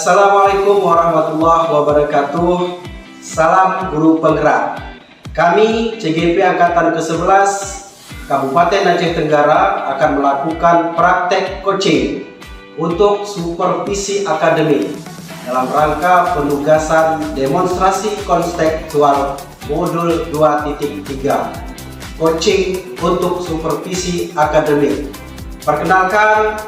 Assalamualaikum warahmatullahi wabarakatuh. Salam guru penggerak. Kami CGP Angkatan ke-11 Kabupaten Aceh Tenggara akan melakukan praktek coaching untuk supervisi akademik dalam rangka penugasan demonstrasi konstekstual modul 2.3 coaching untuk supervisi akademik. Perkenalkan,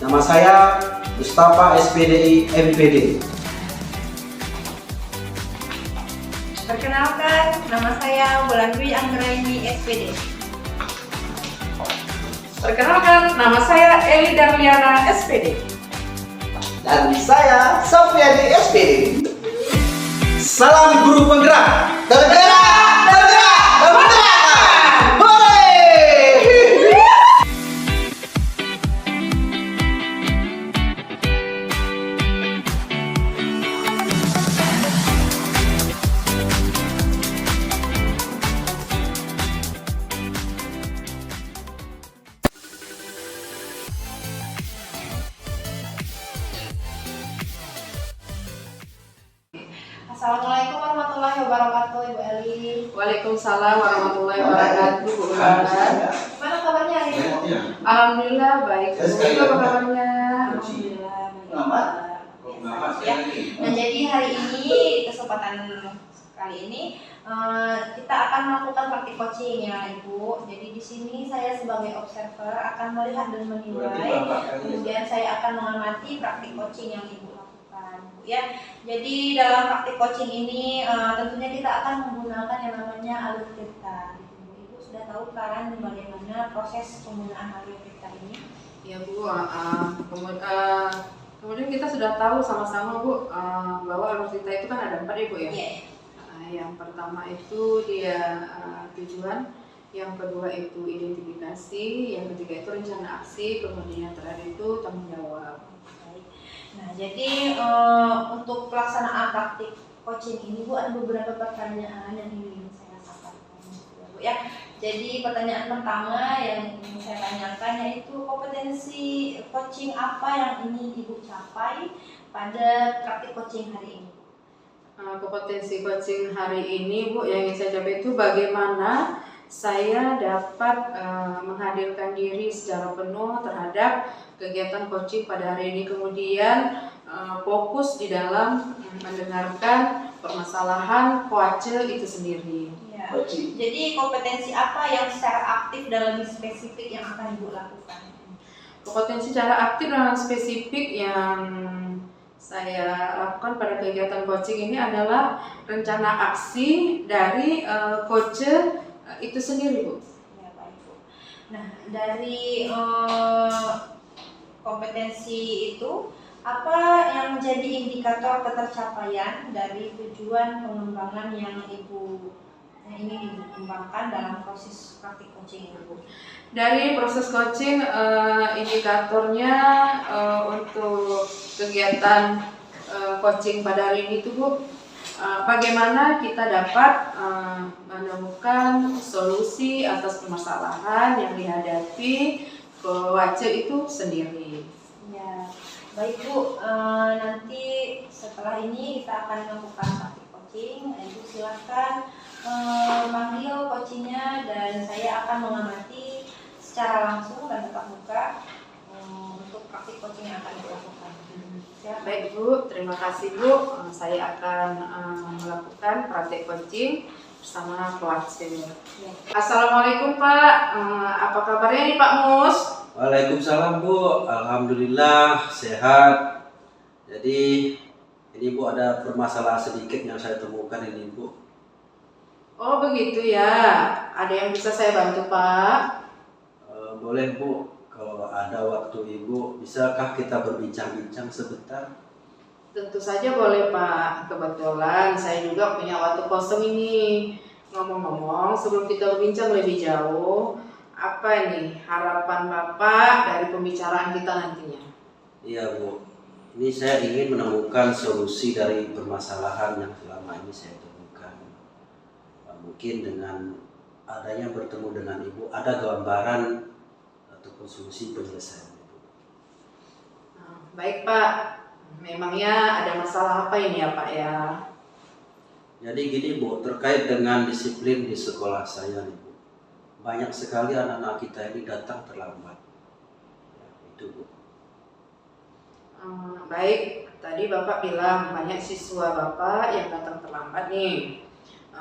nama saya Mustafa SPDI MPD. Perkenalkan, nama saya Wulan Dwi Anggraini SPD. Perkenalkan, nama saya Eli Darliana SPD. Dan saya Sofiani SPD. Salam guru penggerak. Tergerak, tergerak, bergerak. Hore! Assalamualaikum warahmatullahi wabarakatuh, Ibu Eli. Waalaikumsalam warahmatullahi wabarakatuh, Bu Guru. Mana kabarnya hari ini? Alhamdulillah baik. Bu, apa kabarnya? Alhamdulillah. Selamat. Ya. Nah, jadi hari ini kesempatan kali ini kita akan melakukan praktik coaching ya, Ibu. Jadi di sini saya sebagai observer akan melihat dan menilai, kemudian saya akan mengamati praktik coaching yang Ibu lakukan, Bu ya. Jadi dalam praktik coaching ini tentunya kita akan menggunakan yang namanya alur cerita. Ibu sudah tahu kan bagaimana proses penggunaan alur cerita ini? Ya Bu, kemudian kita sudah tahu sama-sama Bu bahwa alur cerita itu kan ada 4 ya Bu ya. Iya. Yang pertama itu dia tujuan, yang kedua itu identifikasi, yang ketiga itu rencana aksi, kemudian yang terakhir itu tanggung jawab. Nah, jadi untuk pelaksanaan praktik coaching ini Bu, ada beberapa pertanyaan yang ingin saya sampaikan Bu ya. Jadi pertanyaan pertama yang ingin saya tanyakan yaitu kompetensi coaching apa yang ingin Ibu capai pada praktik coaching hari ini? Kompetensi coaching hari ini Bu yang ingin saya capai itu bagaimana saya dapat menghadirkan diri secara penuh terhadap kegiatan coaching pada hari ini, kemudian fokus di dalam mendengarkan permasalahan coach itu sendiri. Ya. Jadi kompetensi apa yang secara aktif dalam spesifik yang akan Ibu lakukan? Kompetensi secara aktif dan spesifik yang saya lakukan pada kegiatan coaching ini adalah rencana aksi dari coach itu sendiri Bu. Ya, baik Bu. Nah, dari kompetensi itu apa yang menjadi indikator ketercapaian dari tujuan pengembangan yang ingin Ibu kembangkan dalam proses praktik coaching ini Bu? Dari proses coaching, indikatornya untuk kegiatan coaching pada hari ini itu Bu, bagaimana kita dapat menemukan solusi atas permasalahan yang dihadapi coach itu sendiri. Ya, baik Bu. Nanti setelah ini kita akan melakukan praktik coaching. Ibu silakan manggil coachingnya dan saya akan mengamati secara langsung dan tatap muka untuk praktik coaching yang akan dilakukan. Baik Bu, terima kasih Bu. Saya akan melakukan praktik coaching bersama coach. Ya. Assalamualaikum Pak, apa kabarnya nih Pak Mus? Waalaikumsalam Bu. Alhamdulillah sehat. Jadi ini Bu ada permasalahan sedikit yang saya temukan ini Bu. Oh begitu ya, ada yang bisa saya bantu Pak? Boleh Bu, kalau ada waktu Ibu, bisakah kita berbincang-bincang sebentar? Tentu saja boleh Pak, kebetulan saya juga punya waktu kosong ini. Ngomong-ngomong, sebelum kita berbincang lebih jauh, apa nih harapan Bapak dari pembicaraan kita nantinya? Iya Bu, ini saya ingin menemukan solusi dari permasalahan yang selama ini saya temukan. Mungkin dengan adanya bertemu dengan Ibu, ada gambaran ataupun solusi penyelesaian itu. Baik Pak, Memangnya ada masalah apa ini ya Pak ya? Jadi gini Bu, terkait dengan disiplin di sekolah saya nih Bu. Banyak sekali anak-anak kita ini datang terlambat. Ya, itu Bu. Baik, tadi Bapak bilang banyak siswa Bapak yang datang terlambat nih.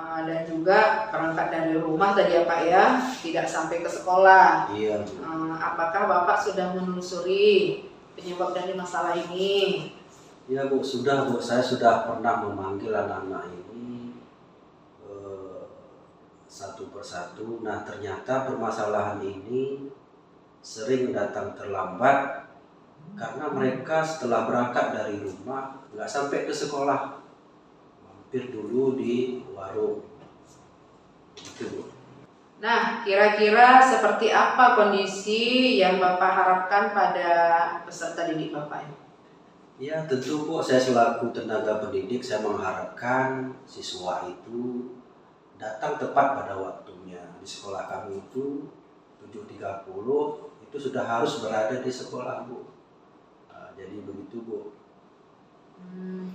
Dan juga berangkat dari rumah tadi ya Pak ya, tidak sampai ke sekolah. Iya Bu. Apakah Bapak sudah menelusuri penyebab dari masalah ini? Ya Bu, sudah Bu. Saya sudah pernah memanggil anak-anak ini satu persatu. Nah ternyata permasalahan ini sering datang terlambat karena mereka setelah berangkat dari rumah nggak sampai ke sekolah, mampir dulu di warung. Itu Bu. Nah, kira-kira seperti apa kondisi yang Bapak harapkan pada peserta didik Bapak ini? Ya tentu Bu, saya selaku tenaga pendidik saya mengharapkan siswa itu datang tepat pada waktunya. Di sekolah kami itu 7.30 itu sudah harus berada di sekolah Bu. Nah, jadi begitu Bu.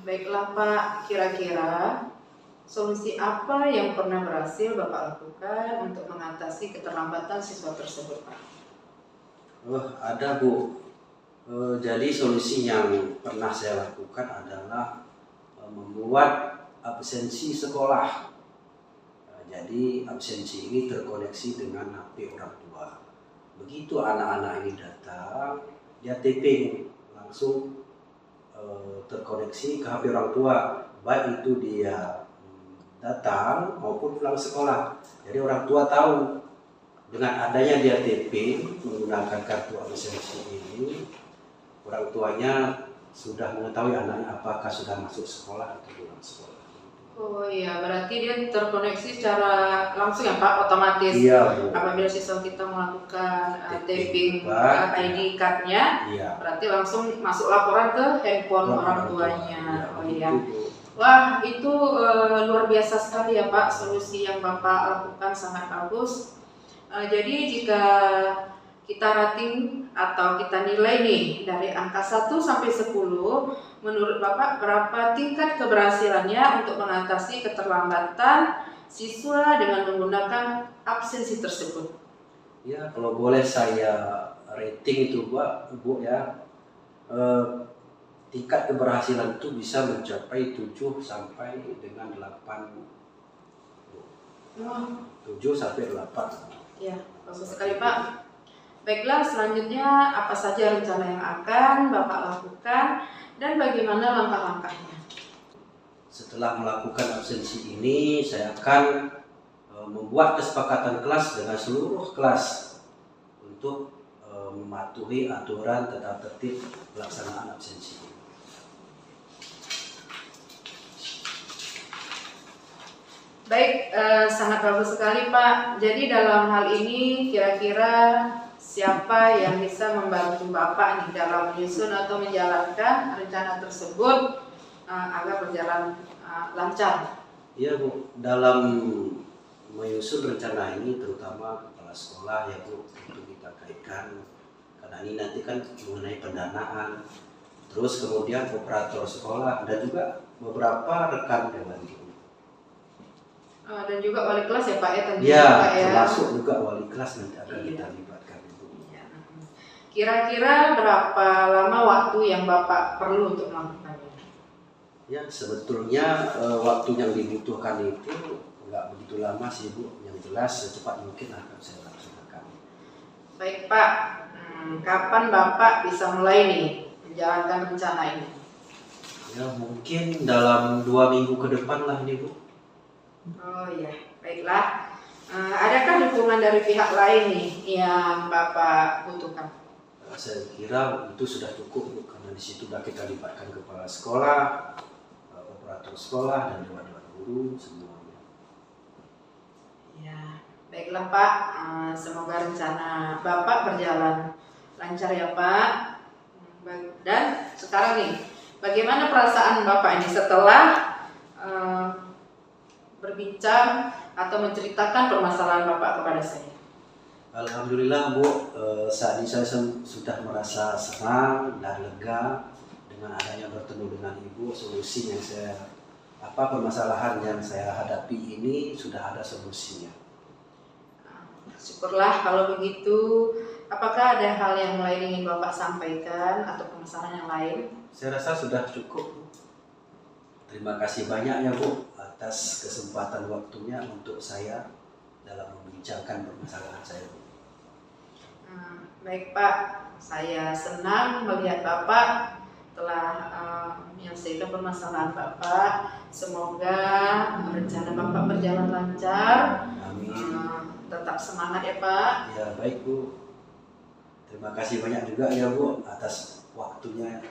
Baiklah Pak, kira-kira solusi apa yang pernah berhasil Bapak lakukan untuk mengatasi keterlambatan siswa tersebut Pak? Ada Bu. Jadi solusi yang pernah saya lakukan adalah membuat absensi sekolah. Jadi absensi ini terkoneksi dengan HP orang tua. Begitu anak-anak ini datang, dia tapping langsung terkoneksi ke HP orang tua, baik itu dia datang maupun pulang sekolah. Jadi orang tua tahu dengan adanya dia tapping menggunakan kartu absensi ini, orang tuanya sudah mengetahui anaknya apakah sudah masuk sekolah atau pulang sekolah. Oh iya, berarti dia terkoneksi secara langsung ya Pak, otomatis. Iya Bu. Apabila siswa kita melakukan Tapping tapping ID card-nya, Iya. berarti langsung masuk laporan ke handphone orang tuanya. Oh iya. Wah, itu luar biasa sekali ya Pak, solusi yang Bapak lakukan sangat bagus. Jadi jika kita rating atau kita nilai nih dari angka 1 sampai 10, menurut Bapak berapa tingkat keberhasilannya untuk mengatasi keterlambatan siswa dengan menggunakan absensi tersebut? Ya, kalau boleh saya rating itu Bu ya, tingkat keberhasilan itu bisa mencapai 7 sampai dengan 8. 7 sampai 8. Ya, bagus sekali Pak. Baiklah, selanjutnya apa saja rencana yang akan Bapak lakukan dan bagaimana langkah-langkahnya? Setelah melakukan absensi ini, saya akan membuat kesepakatan kelas dengan seluruh kelas untuk mematuhi aturan tata tertib pelaksanaan absensi. Baik, sangat bagus sekali Pak. Jadi dalam hal ini kira-kira siapa yang bisa membantu Bapak nih dalam menyusun atau menjalankan rencana tersebut agar berjalan lancar? Iya Bu, dalam menyusun rencana ini terutama kepala sekolah ya Bu, untuk kita kaitkan karena ini nanti kan mengenai pendanaan, terus kemudian operator sekolah dan juga beberapa rekan dewan guru. Dan juga wali kelas ya Pak ya tentunya Ya, Pak ya. termasuk juga wali kelas nanti akan kita libatkan Bu. Kira-kira berapa lama waktu yang Bapak perlu untuk melakukannya? Ya sebetulnya waktu yang dibutuhkan itu nggak begitu lama sih Bu, yang jelas secepat mungkin akan saya laksanakan. Baik Pak, kapan Bapak bisa mulai nih menjalankan rencana ini? Ya mungkin dalam 2 minggu ke depan lah ini Bu. Oh iya, baiklah. Adakah dukungan dari pihak lain nih yang Bapak butuhkan? Saya kira itu sudah cukup Bu, karena di situ sudah kita libatkan kepala sekolah, operator sekolah dan dewan-dewan guru semuanya. Ya, baiklah Pak. Semoga rencana Bapak berjalan lancar ya Pak. Dan sekarang nih, bagaimana perasaan Bapak ini setelah berbincang atau menceritakan permasalahan Bapak kepada saya? Alhamdulillah Bu, saat ini saya sudah merasa senang dan lega dengan adanya bertemu dengan Ibu, solusi yang permasalahan yang saya hadapi ini sudah ada solusinya. Syukurlah kalau begitu. Apakah ada hal yang lain ingin Bapak sampaikan atau permasalahan yang lain? Saya rasa sudah cukup. Terima kasih banyak ya Bu atas kesempatan waktunya untuk saya dalam membincangkan permasalahan saya Bu. Baik Pak, saya senang melihat Bapak telah menyelesaikan permasalahan Bapak. Semoga rencana Bapak berjalan lancar. Amin. Tetap semangat ya Pak. Ya baik Bu. Terima kasih banyak juga ya Bu atas waktunya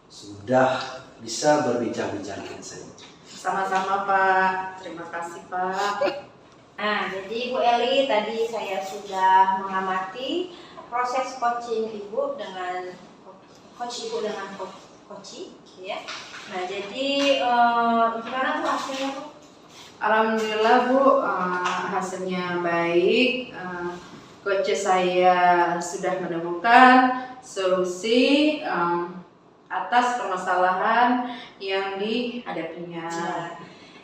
sudah bisa berbincang-bincang dengan saya. Sama-sama Pak. Terima kasih Pak. Nah, jadi Bu Eli tadi saya sudah mengamati proses coaching Ibu dengan coach Ibu dengan coaching, ya. Nah, jadi gimana tuh hasilnya Bu? Alhamdulillah Bu, hasilnya baik. Coach saya sudah menemukan solusi atas permasalahan yang dihadapinya.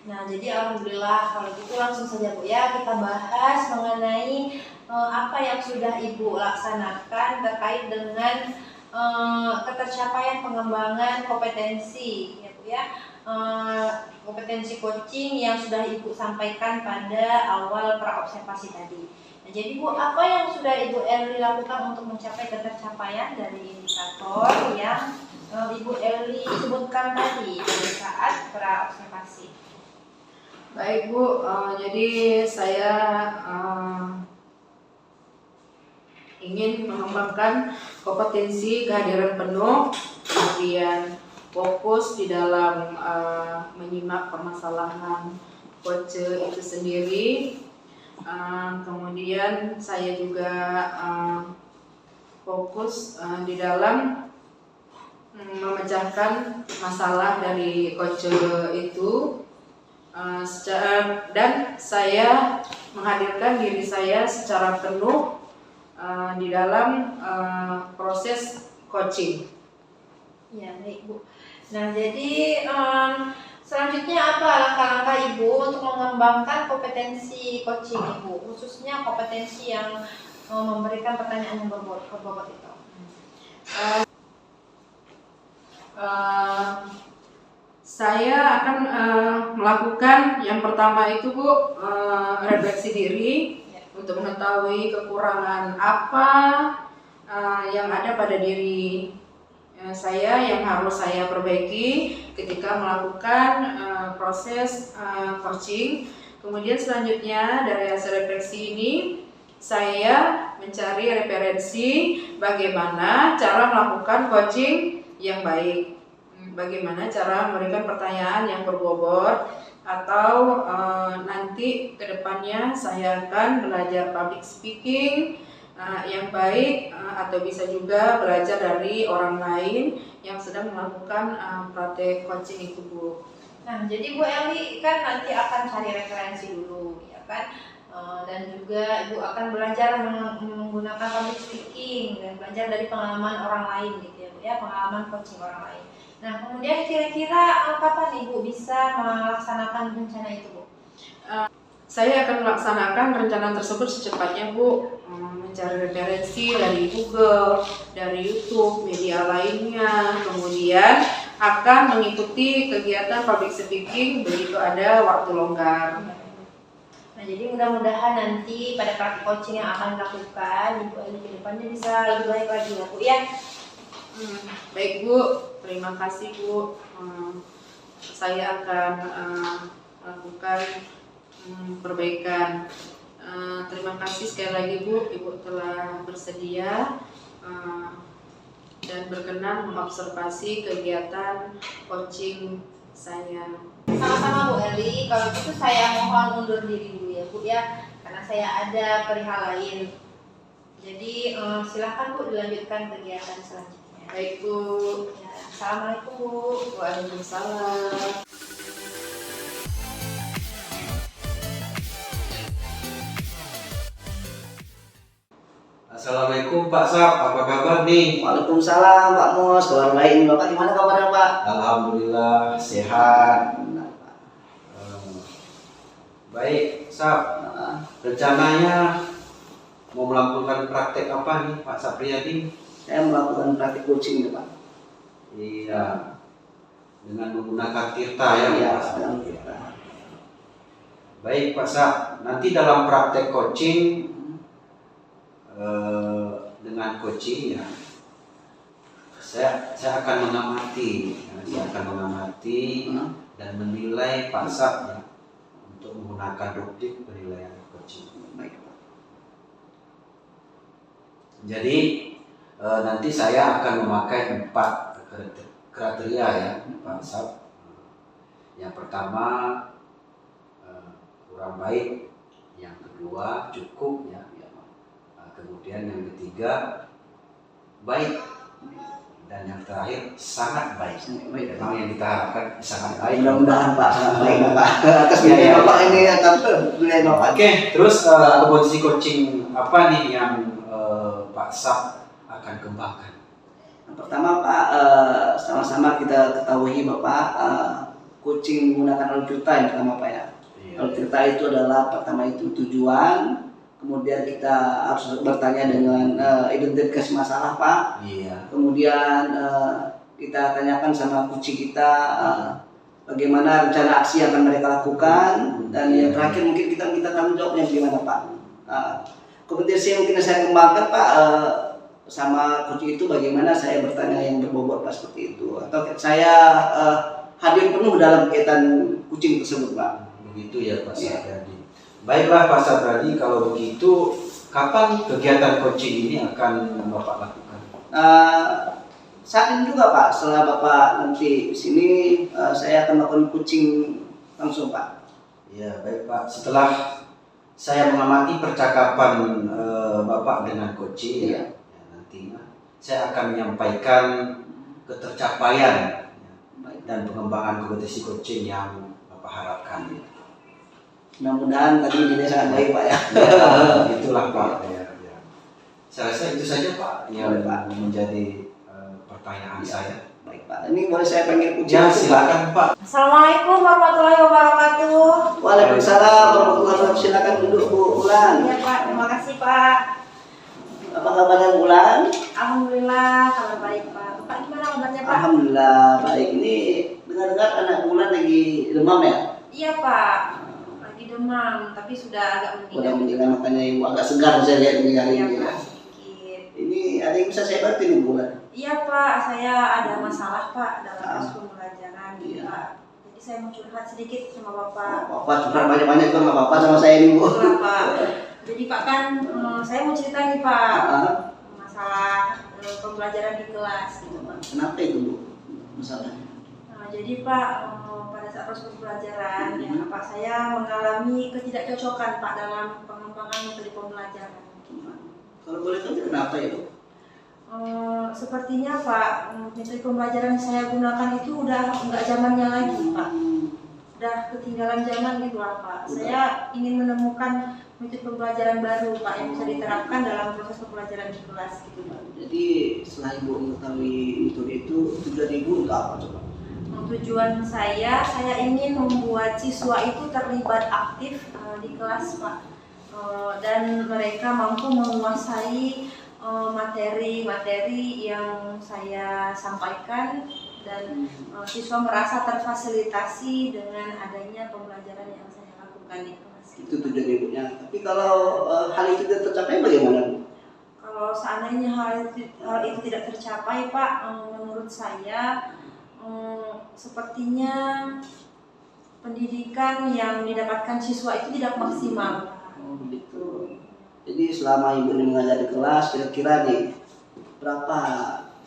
Nah, jadi alhamdulillah kalau gitu langsung saja Bu ya kita bahas mengenai apa yang sudah Ibu laksanakan terkait dengan ketercapaian pengembangan kompetensi ya Bu ya. Kompetensi coaching yang sudah Ibu sampaikan pada awal praobservasi tadi. Nah, jadi Bu, apa yang sudah Ibu Eli lakukan untuk mencapai ketercapaian dari indikator yang Ibu Eli sebutkan tadi pada saat praobservasi? Baik Bu, jadi saya ingin mengembangkan kompetensi kehadiran penuh, kemudian fokus di dalam menyimak permasalahan coach itu sendiri. Kemudian saya juga fokus di dalam memecahkan masalah dari coach itu. Dan saya menghadirkan diri saya secara penuh di dalam proses coaching. Ya, baik Bu. Nah, jadi selanjutnya apa langkah-langkah Ibu untuk mengembangkan kompetensi coaching Ibu, khususnya kompetensi yang memberikan pertanyaan yang berbobot itu? Saya akan melakukan yang pertama itu Bu, refleksi diri untuk mengetahui kekurangan apa yang ada pada diri saya yang harus saya perbaiki ketika melakukan proses coaching. Kemudian selanjutnya dari hasil refleksi ini saya mencari referensi bagaimana cara melakukan coaching yang baik. Bagaimana cara memberikan pertanyaan yang berbobot, atau nanti kedepannya saya akan belajar public speaking yang baik, atau bisa juga belajar dari orang lain yang sedang melakukan praktek coaching itu Bu. Nah, jadi Bu Eli kan nanti akan cari referensi dulu, ya kan? Dan juga Ibu akan belajar menggunakan public speaking dan belajar dari pengalaman orang lain gitu ya Bu ya, pengalaman coaching orang lain. Nah, kemudian kira-kira kapan Ibu bisa melaksanakan rencana itu Bu? Saya akan melaksanakan rencana tersebut secepatnya Bu, mencari referensi dari Google, dari YouTube, media lainnya, kemudian akan mengikuti kegiatan public speaking begitu ada waktu longgar. Nah, jadi mudah-mudahan nanti pada praktik coaching yang akan dilakukan Ibu Eli ke depannya bisa lebih baik lagi ya Bu ya. Baik Bu, terima kasih Bu. Saya akan melakukan perbaikan. Terima kasih sekali lagi Bu, Ibu telah bersedia dan berkenan mengobservasi kegiatan coaching saya. Sama-sama Bu Eli, kalau gitu saya mohon undur diri dulu ya Bu ya, karena saya ada perihal lain. Jadi silakan Bu dilanjutkan kegiatan selanjutnya. Baik Bu. Ya, Assalamualaikum Bu. Waalaikumsalam. Assalamualaikum Pak Sap, apa kabar nih? Waalaikumsalam Pak Mus, kabar baik nih Bapak, gimana kabarnya Pak? Alhamdulillah sehat. Baik, Sap. Rencananya mau melakukan praktek apa nih Pak Sapriyadi? Saya melakukan praktik coaching ya Pak. Iya, dengan menggunakan tirta ya. Iya, Pak Sap? sedang kita. Baik Pak Sap, nanti dalam praktek coaching dengan coaching ya, saya akan mengamati, dan menilai Pak Sap ya, untuk menggunakan rubrik penilaian coaching. Baik Pak. Jadi nanti saya akan memakai 4 kriteria ya Pak Sap. Yang pertama kurang baik, yang kedua cukup ya, kemudian yang ketiga baik, dan yang terakhir sangat baik. Memang yang kita harapkan sangat baik. Mudah-mudahan Pak sangat baik Pak. Atas Ya, nilai ya. Bapak ini atas nilai Bapak. Oke, terus komposisi coaching apa nih yang Pak Sap akan kembangkan? Yang pertama Pak, sama-sama kita ketahui Bapak, coaching menggunakan alutsista yang pertama Pak ya. Alutsista itu adalah pertama itu tujuan, kemudian kita harus bertanya dengan identifikasi masalah Pak. Iya. Kemudian kita tanyakan sama coaching kita bagaimana rencana aksi yang akan mereka lakukan, dan yang terakhir mungkin kita minta tanggung jawabnya gimana Pak. Kompetensi yang mungkin saya kembangkan Pak, sama coaching itu bagaimana saya bertanya yang berbobot Pak, seperti itu, atau saya hadir penuh dalam kegiatan coaching tersebut Pak. Begitu ya Pak Sapriyadi. Baiklah Pak Sapriyadi, kalau begitu kapan kegiatan coaching ini akan Bapak lakukan? Saat ini juga Pak, setelah Bapak nanti di sini saya akan melakukan coaching langsung Pak. Ya baik Pak, setelah saya mengamati percakapan Bapak dengan coaching ya, nantinya saya akan menyampaikan ketercapaian dan pengembangan kompetensi coaching yang Bapak harapkan. Mudah-mudahan tadi dinilai sangat baik Pak ya. Ya, itulah Pak. Ya. Saya rasa itu saja Pak yang Pak. menjadi pertanyaan saya. Baik Pak, ini boleh saya panggil coaching? Ya silakan Pak. Assalamualaikum warahmatullahi wabarakatuh. Waalaikumsalam warahmatullahi wabarakatuh. Silakan duduk Bu Ulan. Iya Pak, terima kasih Pak. Apa kabarnya Bu Ulan? Alhamdulillah, kabar baik Pak. Bapak gimana kabarnya Pak? Alhamdulillah baik. Ini dengar-dengar anak Bu Ulan lagi demam ya? Iya Pak, lagi demam, tapi sudah agak mendingan. Udah mendingan, makanya Ibu agak segar saya lihat ini hari Iya ini. Pak, sedikit. Ini ada yang bisa saya bantu nih Bu Ulan? Iya Pak, saya ada masalah Pak dalam proses pembelajaran Iya. Pak. Jadi saya mau curhat sedikit sama Bapak. Bapak curhat banyak-banyak juga nggak apa-apa sama saya nih Bu. Itulah Pak. Jadi Pak kan, saya mau cerita nih Pak masalah pembelajaran di kelas gitu Pak. Kenapa itu Bu? Masalahnya? Jadi Pak, pada saat proses pembelajaran ya Pak, saya mengalami ketidakcocokan Pak dalam pengembangan metode pembelajaran. Kalau boleh tahu kenapa ya Bu? Sepertinya Pak, metode pembelajaran yang saya gunakan itu udah nggak zamannya lagi Pak. Udah ketinggalan zaman gitu lah Pak. Saya ingin menemukan metode pembelajaran baru Pak yang bisa diterapkan dalam proses pembelajaran di kelas gitu Pak. Jadi setelah Ibu mengetahui metode itu, tujuan Ibu untuk apa coba? Tujuan saya ingin membuat siswa itu terlibat aktif di kelas Pak. Dan mereka mampu menguasai materi-materi yang saya sampaikan, dan siswa merasa terfasilitasi dengan adanya pembelajaran yang saya lakukan di kelas. Itu tujuan Ibunya. Tapi kalau hal itu tidak tercapai bagaimana Bu? Kalau seandainya hal itu tidak tercapai Pak, menurut saya sepertinya pendidikan yang didapatkan siswa itu tidak maksimal. Oh begitu. Jadi selama Ibu ini mengajar di kelas, kira-kira nih berapa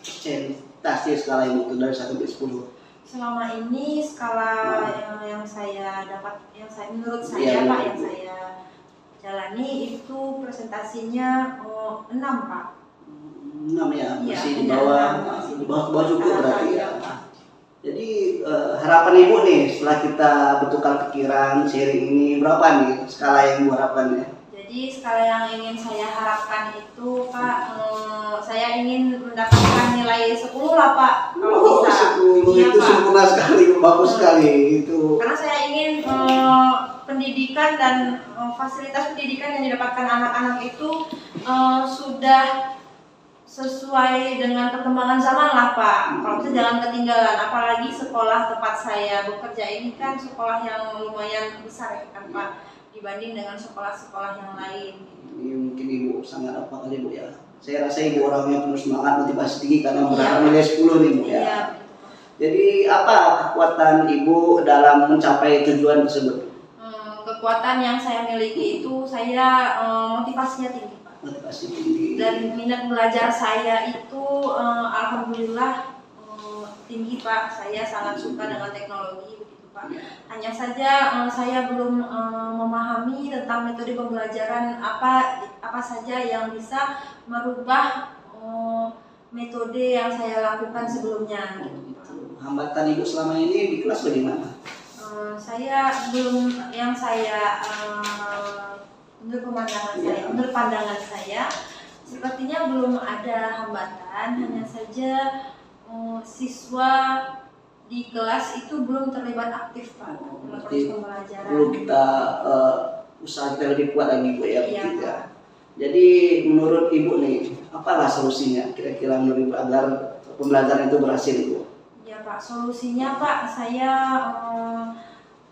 persentase skala Ibu itu dari 1 sampai 10? Selama ini skala yang saya dapat, menurut saya Iya, Pak, yang saya jalani itu presentasinya 6 Pak. 6 ya, Iya, masih di hanya bawah, 6. di bawah cukup berarti ya. Iya, Pak. Jadi harapan Ibu nih setelah kita bertukar pikiran sharing ini berapa nih skala yang Ibu harapkan ya? Jadi Jadi skala yang ingin saya harapkan itu Pak, saya ingin mendapatkan nilai 10 lah Pak, kalau bisa. 10 Iya, itu Pak. sempurna sekali, bagus sekali itu. Karena saya ingin pendidikan dan fasilitas pendidikan yang didapatkan anak-anak itu sudah sesuai dengan perkembangan zaman lah Pak. Kalau bisa jangan ketinggalan, apalagi sekolah tempat saya bekerja ini kan sekolah yang lumayan besar ya kan Pak, dibanding dengan sekolah-sekolah yang lain. Ini mungkin Ibu sangat apa kali Bu ya. Saya rasa Ibu orangnya penuh semangat, motivasi tinggi karena Iya. berharap nilai 10 nih Bu ya. Iya. Jadi apa kekuatan Ibu dalam mencapai tujuan tersebut? Kekuatan yang saya miliki itu saya motivasinya tinggi Pak. Motivasi tinggi. Dan minat belajar saya itu alhamdulillah tinggi Pak. Saya sangat suka dengan teknologi begitu Pak. Hanya saja saya belum memahami tentang metode pembelajaran apa saja yang bisa merubah metode yang saya lakukan sebelumnya gitu Pak. Hambatan Ibu selama ini di kelas bagaimana? Saya belum, yang saya menurut pandangan saya sepertinya belum ada hambatan, hanya saja siswa di kelas itu belum terlibat aktif Pak dalam proses pembelajaran. Perlu kita usaha kita lebih kuat lagi Bu ya. Iya, begitu ya. Pak. Jadi menurut Ibu nih, apalah solusinya kira-kira menurut Ibu agar pembelajaran itu berhasil Bu? Ya Pak, solusinya Pak, saya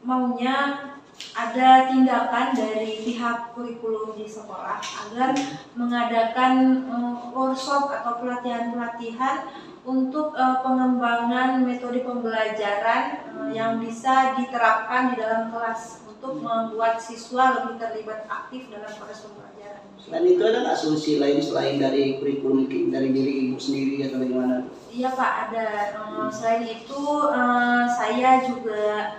maunya ada tindakan dari pihak kurikulum di sekolah agar mengadakan workshop atau pelatihan-pelatihan untuk pengembangan metode pembelajaran yang bisa diterapkan di dalam kelas untuk membuat siswa lebih terlibat aktif dalam proses pembelajaran. Selain itu ada nggak solusi lain selain dari kurikulum mungkin dari diri Ibu sendiri atau bagaimana? Iya Pak, ada. Selain itu saya juga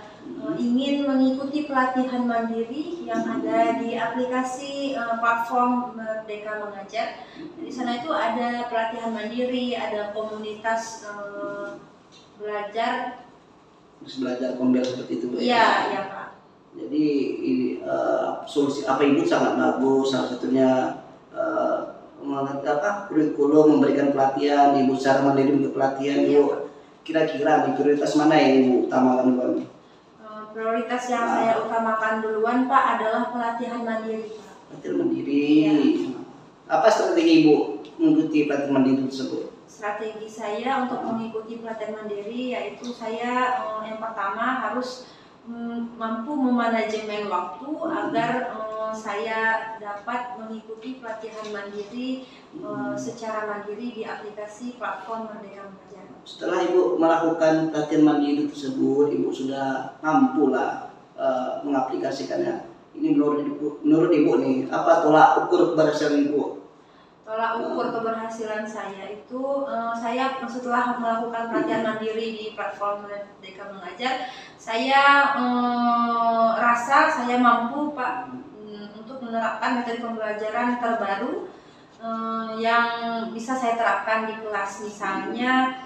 ingin mengikuti pelatihan mandiri yang ada di aplikasi platform Merdeka Mengajar. Di sana itu ada pelatihan mandiri, ada komunitas belajar. Belajar kombel seperti itu Bu. Iya, iya Pak. Jadi ini solusi apa Ibu sangat bagus, salah satunya kurikulum memberikan pelatihan, Ibu secara mandiri untuk pelatihan Ibu. Kira-kira di prioritas mana yang Ibu utamakan Bu? Prioritas yang saya utamakan duluan Pak adalah pelatihan mandiri Pak. Pelatihan mandiri. Iya. Apa strategi Ibu mengikuti pelatihan mandiri tersebut? Strategi saya untuk mengikuti pelatihan mandiri yaitu saya yang pertama harus mampu memanajemen waktu agar saya dapat mengikuti pelatihan mandiri secara mandiri di aplikasi platform Merdeka Mengajar. Setelah Ibu melakukan pelatihan mandiri tersebut, Ibu sudah mampu lah mengaplikasikannya. Ini menurut Ibu nih, apa tolak ukur keberhasilan Ibu? Tolak ukur keberhasilan saya itu saya setelah melakukan pelatihan mandiri di platform Merdeka Mengajar, saya rasa saya mampu Pak untuk menerapkan metode pembelajaran terbaru yang bisa saya terapkan di kelas, misalnya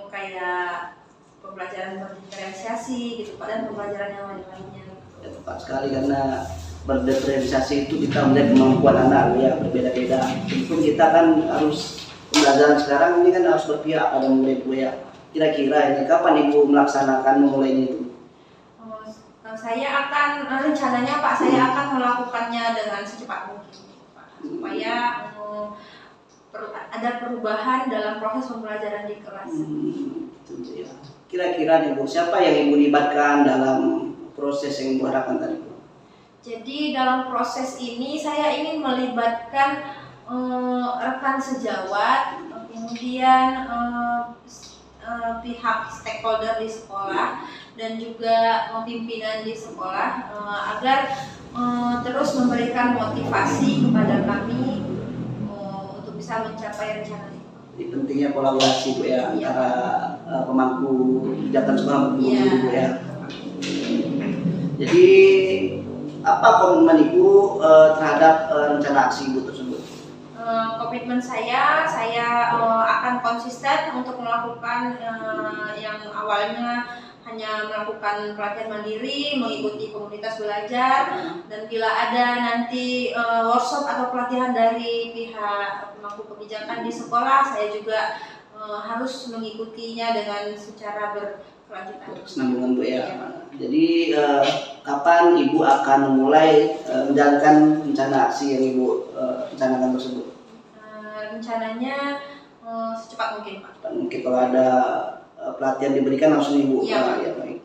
kayak pembelajaran berdiferensiasi gitu Pak, dan pembelajaran yang lain-lainnya. Ya, tepat sekali karena berdiferensiasi itu kita melihat kemampuan anak ya berbeda-beda. Meskipun kita kan harus pembelajaran sekarang ini kan harus berpihak pada murid Bu ya. Kira-kira ini kapan Ibu melaksanakan memulainya itu? Saya akan rencananya Pak, saya akan melakukannya dengan secepat mungkin Pak, supaya ada perubahan dalam proses pembelajaran di kelas. Ya. Kira-kira nih Bu, siapa yang Ibu libatkan dalam proses yang Ibu harapkan tadi Bu? Jadi dalam proses ini saya ingin melibatkan rekan sejawat, kemudian pihak stakeholder di sekolah dan juga pimpinan di sekolah agar terus memberikan motivasi kepada kami untuk bisa mencapai rencana itu. Jadi pentingnya kolaborasi Bu ya, antara pemangku kebijakan sekolah dan guru Bu ya. Jadi apa komitmen Ibu terhadap rencana aksi Ibu tersebut? Komitmen saya akan konsisten untuk melakukan yang awalnya hanya melakukan pelatihan mandiri, mengikuti komunitas belajar, dan bila ada nanti workshop atau pelatihan dari pihak pemangku kebijakan di sekolah, saya juga harus mengikutinya dengan secara berkelanjutan. Berkesinambungan Bu ya. Jadi kapan Ibu akan memulai menjalankan rencana aksi yang Ibu rencanakan tersebut? Rencananya secepat mungkin Pak. Mungkin kalau ada pelatihan diberikan langsung Ibu. Iya. Ya, baik.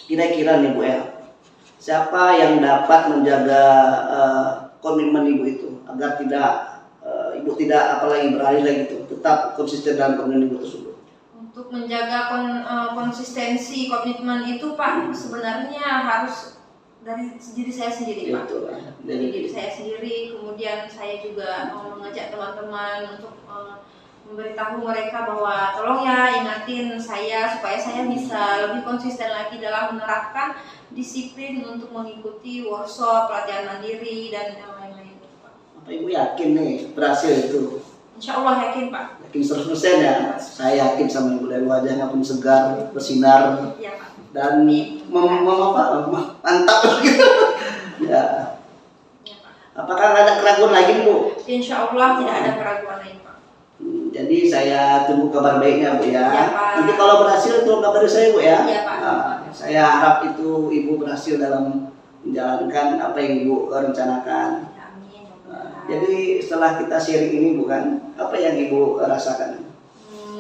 Kira-kira nih Bu ya, siapa yang dapat menjaga komitmen Ibu itu agar Ibu tidak apalagi beralih lagi itu, tetap konsisten dalam komitmen Ibu tersebut? Untuk menjaga konsistensi komitmen itu Pak, sebenarnya harus dari diri saya sendiri Pak. Itu, Dari diri saya sendiri, kemudian saya juga mengajak teman-teman untuk memberitahu mereka bahwa tolong ya ingatin saya supaya saya bisa lebih konsisten lagi dalam menerapkan disiplin untuk mengikuti workshop, pelatihan mandiri, dan yang lain-lain. Apa Ibu yakin nih berhasil itu? Insya Allah yakin Pak. Yakin 100% ya? Saya yakin sama Ibu dari wajahnya pun segar, bersinar, Iya Pak. dan mantap gitu. Ya. Iya Pak. Apakah ada keraguan lagi Bu? Insya Allah tidak ada keraguan lain Pak. Jadi saya tunggu kabar baiknya Bu ya. Ya, Pak. Nanti kalau berhasil tolong kabari saya Bu ya. Iya, Pak. Saya harap itu Ibu berhasil dalam menjalankan apa yang Ibu rencanakan. Amin. Jadi setelah kita sharing ini bukan apa yang Ibu rasakan?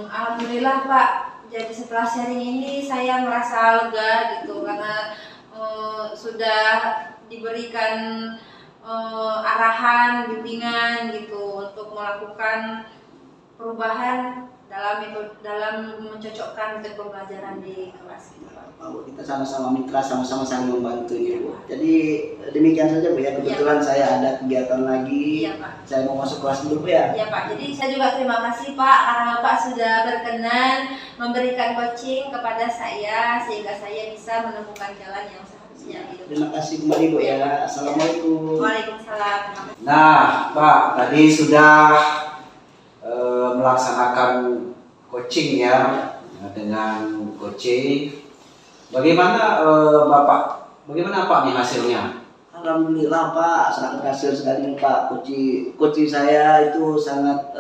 Alhamdulillah Pak. Jadi setelah sharing ini saya merasa lega gitu karena sudah diberikan arahan, bimbingan gitu untuk melakukan perubahan dalam mencocokkan metode pembelajaran di kelas gitu Pak. Bu, kita sama-sama mitra, sama-sama saling membantu ya Bu. Jadi demikian saja Bu ya. Kebetulan saya ada kegiatan lagi. Iya Pak. Saya mau masuk kelas dulu Bu ya. Iya Pak. Jadi saya juga terima kasih Pak karena Bapak sudah berkenan memberikan coaching kepada saya sehingga saya bisa menemukan jalan yang seharusnya hidup. Terima kasih kembali Bu ya. Assalamualaikum. Waalaikumsalam. Nah, Pak, tadi sudah melaksanakan coaching ya dengan coaching. Bagaimana bagaimana Pak nih hasilnya? Alhamdulillah Pak, sangat berhasil sekali Pak. Coaching saya itu sangat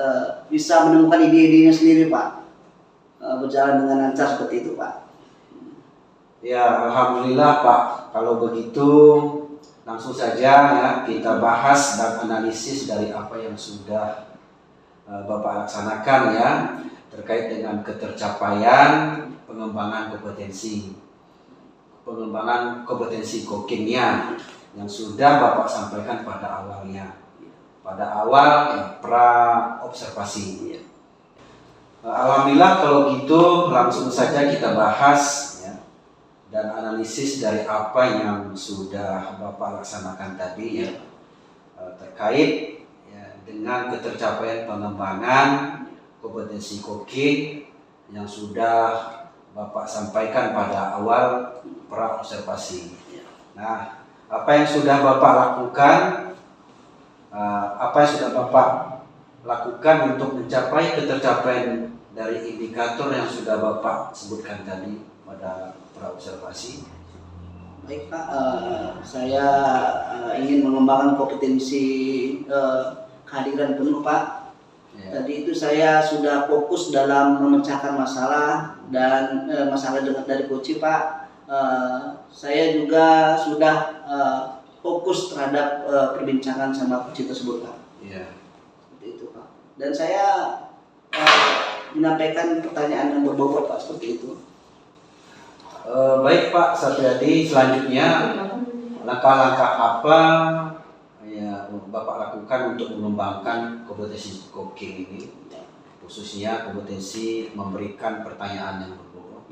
bisa menemukan ide-idenya sendiri Pak. Berjalan dengan lancar seperti itu Pak. Ya, alhamdulillah Pak. Kalau begitu langsung saja ya kita bahas dan analisis dari apa yang sudah Bapak laksanakan ya terkait dengan ketercapaian pengembangan kompetensi coachingnya yang sudah Bapak sampaikan pada awalnya, pada awal ya, pra observasi. Alhamdulillah kalau gitu langsung saja kita bahas ya, dan analisis dari apa yang sudah Bapak laksanakan tadi ya terkait dengan ketercapaian pengembangan kompetensi coaching yang sudah Bapak sampaikan pada awal pra observasi. Nah, apa yang sudah Bapak lakukan untuk mencapai ketercapaian dari indikator yang sudah Bapak sebutkan tadi pada pra observasi? Baik Pak, saya ingin mengembangkan kompetensi kehadiran penuh Pak. Ya. Tadi itu saya sudah fokus dalam memecahkan masalah dan masalah dari coaching Pak. Saya juga sudah fokus terhadap perbincangan sama coaching tersebut Pak. Ya. Seperti itu Pak. Dan saya menyampaikan pertanyaan yang berbobot Pak seperti itu. Baik Pak Satriadi, selanjutnya langkah-langkah apa ya Bapak lakukan untuk mengembangkan kompetensi coaching ini, khususnya kompetensi memberikan pertanyaan yang berbobot?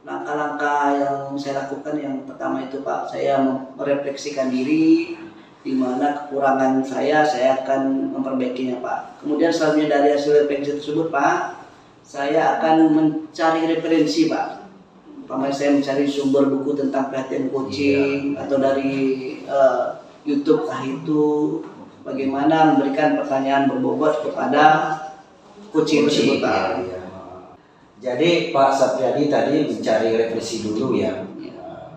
Langkah-langkah yang saya lakukan yang pertama itu Pak, saya merefleksikan diri di mana kekurangan saya akan memperbaikinya Pak. Kemudian selanjutnya dari hasil refleksi tersebut Pak, saya akan mencari referensi Pak. Pertama saya mencari sumber buku tentang pelatihan coaching atau dari YouTube itu bagaimana memberikan pertanyaan berbobot kepada coaching tersebut Pak. Jadi Pak Sapriadi tadi mencari referensi dulu ya, Ya.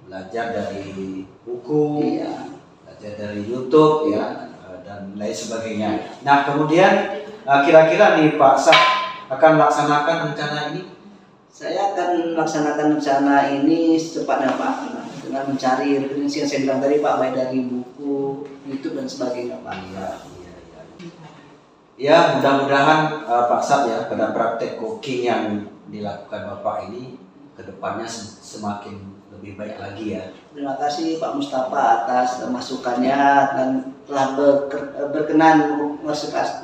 belajar dari buku, Iya. belajar dari YouTube ya, dan lain sebagainya. Nah kemudian kira-kira nih Pak Sap akan melaksanakan rencana ini? Saya akan melaksanakan rencana ini secepatnya Pak, dengan mencari referensi yang saya bilang tadi Pak, baik dari buku, YouTube dan sebagainya Pak. Iya. Ya mudah-mudahan Pak Sap ya pada praktek cooking yang dilakukan Bapak ini kedepannya semakin lebih baik lagi ya. Terima kasih Pak Mustafa atas masukannya dan telah berkenan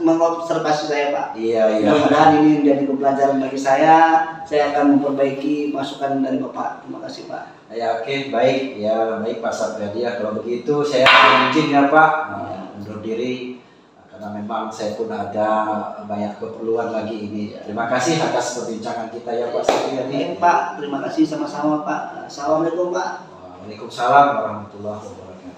mengobservasi saya Pak. Iya. Mudah-mudahan ini menjadi pembelajaran bagi saya. Saya akan memperbaiki masukan dari Bapak. Terima kasih Pak. Ya oke, baik ya, baik Pak Sapriadi ya. Kalau begitu saya akan izin ya Pak undur diri karena memang saya pun ada banyak keperluan lagi ini. Terima kasih atas perbincangan kita ya Pak Sapriadi. Pak, terima kasih sama-sama Pak. Assalamualaikum Pak. Waalaikumsalam warahmatullahi wabarakatuh.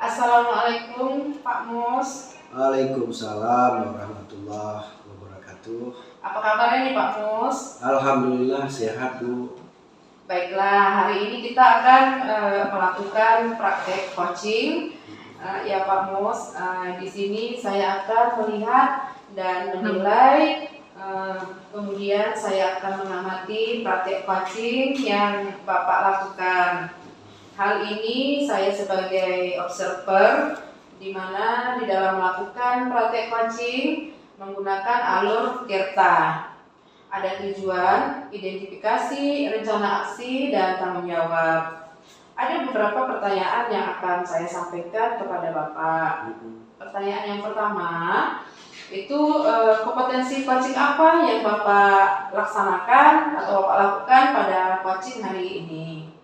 Assalamualaikum Pak Mus. Waalaikumsalam warahmatullahi wabarakatuh. Apa kabarnya nih Pak Mus? Alhamdulillah sehat Bu. Baiklah, hari ini kita akan melakukan praktek coaching. Ya Pak Mus, di sini saya akan melihat dan menilai, kemudian saya akan mengamati praktek coaching yang Bapak lakukan. Hal ini saya sebagai observer, di mana di dalam melakukan praktek coaching menggunakan alur Tirta. Ada tujuan, identifikasi, rencana aksi, dan tanggung jawab. Ada beberapa pertanyaan yang akan saya sampaikan kepada Bapak. Pertanyaan yang pertama, itu kompetensi coaching apa yang Bapak laksanakan atau Bapak lakukan pada coaching hari ini?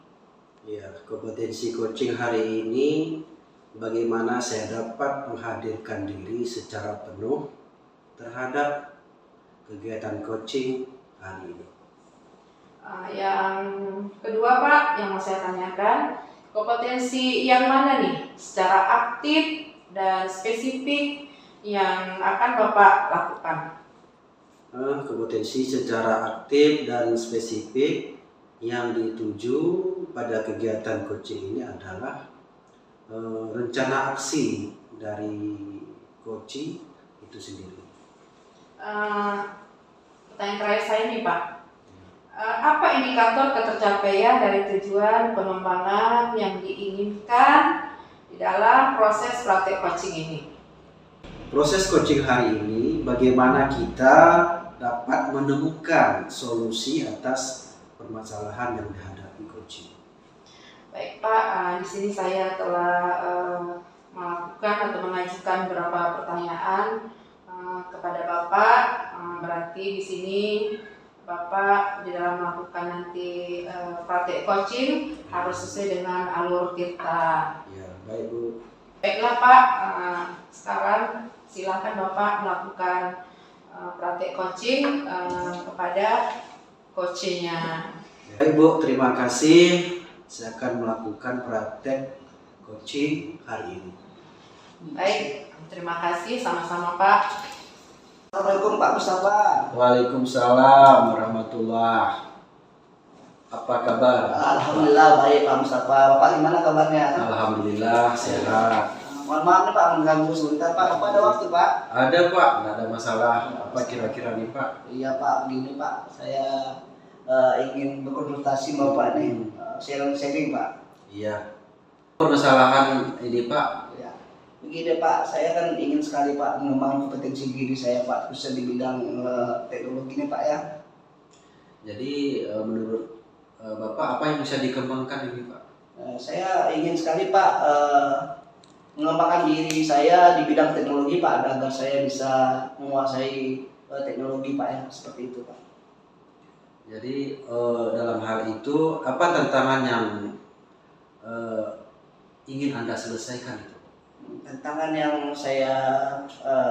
Ya, kompetensi coaching hari ini bagaimana saya dapat menghadirkan diri secara penuh terhadap kegiatan coaching hari ini. Yang kedua Pak, yang mau saya tanyakan, kompetensi yang mana nih secara aktif dan spesifik yang akan Bapak lakukan? Kompetensi secara aktif dan spesifik yang dituju pada kegiatan coaching ini adalah rencana aksi dari coaching itu sendiri. Pertanyaan terakhir saya nih Pak, apa indikator ketercapaian dari tujuan pengembangan yang diinginkan di dalam proses praktek coaching ini? Proses coaching hari ini bagaimana kita dapat menemukan solusi atas permasalahan yang dihadapi coaching. Baik Pak, di sini saya telah melakukan atau mengajukan beberapa pertanyaan kepada Bapak. Berarti di sini Bapak di dalam melakukan nanti praktek coaching harus sesuai dengan alur Tirta. Ya, baik Bu. Baiklah Pak, sekarang silakan Bapak melakukan praktek coaching kepada coachnya. Baik Bu, terima kasih. Saya akan melakukan praktek coaching hari ini. Baik, terima kasih sama-sama Pak. Assalamualaikum Pak Mustafa. Waalaikumsalam warahmatullahi. Apa kabar? Alhamdulillah baik Pak Mustafa. Bapak gimana kabarnya? Alhamdulillah sehat. Mohon maaf nih Pak mengganggu sebentar Pak. Bapak ada waktu Pak? Ada Pak, nggak ada masalah. Apa kira-kira nih Pak? Iya Pak, begini Pak. Saya ingin berkonsultasi sama Bapak nih. Sharing Pak. Iya. Permasalahan ini Pak. Ya. Begini Pak, saya kan ingin sekali Pak mengembangkan kompetensi diri saya Pak, khususnya di bidang teknologi ini Pak ya. Jadi menurut Bapak apa yang bisa dikembangkan ini Pak? Saya ingin sekali Pak mengembangkan diri saya di bidang teknologi Pak, agar saya bisa menguasai teknologi Pak ya, seperti itu Pak. Jadi dalam hal itu apa tantangan yang ingin Anda selesaikan itu? Tantangan yang saya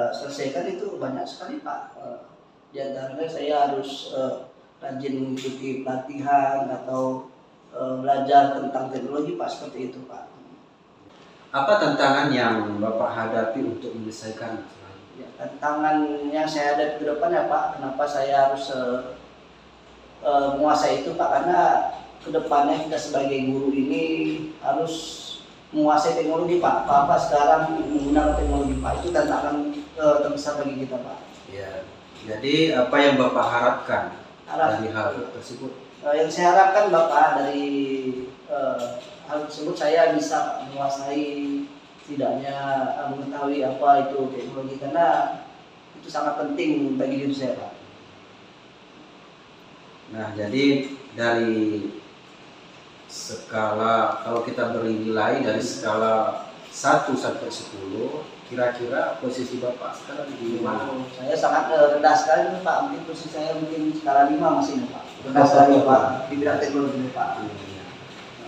selesaikan itu banyak sekali Pak. Di antaranya saya harus rajin mengikuti pelatihan atau belajar tentang teknologi Pak, seperti itu Pak. Apa tantangan yang Bapak hadapi untuk menyelesaikan masalah ini? Ya, tantangan yang saya hadapi ke depan ya Pak, kenapa saya harus menguasai itu Pak, karena kedepannya kita sebagai guru ini harus menguasai teknologi Pak. Apa sekarang menggunakan teknologi Pak, itu tantangan terbesar bagi kita Pak. Ya, jadi apa yang Bapak harapkan Harap, dari hal tersebut? yang saya harapkan Bapak dari hal tersebut saya bisa menguasai, tidaknya mengetahui apa itu teknologi, karena itu sangat penting bagi diri saya Pak. Nah, jadi dari skala, kalau kita beri nilai dari skala 1 sampai 10, kira-kira posisi Bapak sekarang di mana? Saya sangat rendah sekali nih, Pak. Mungkin posisi saya mungkin skala 5 masih nih, Pak. Rendah sekali Pak di bidang teknologi ini Pak.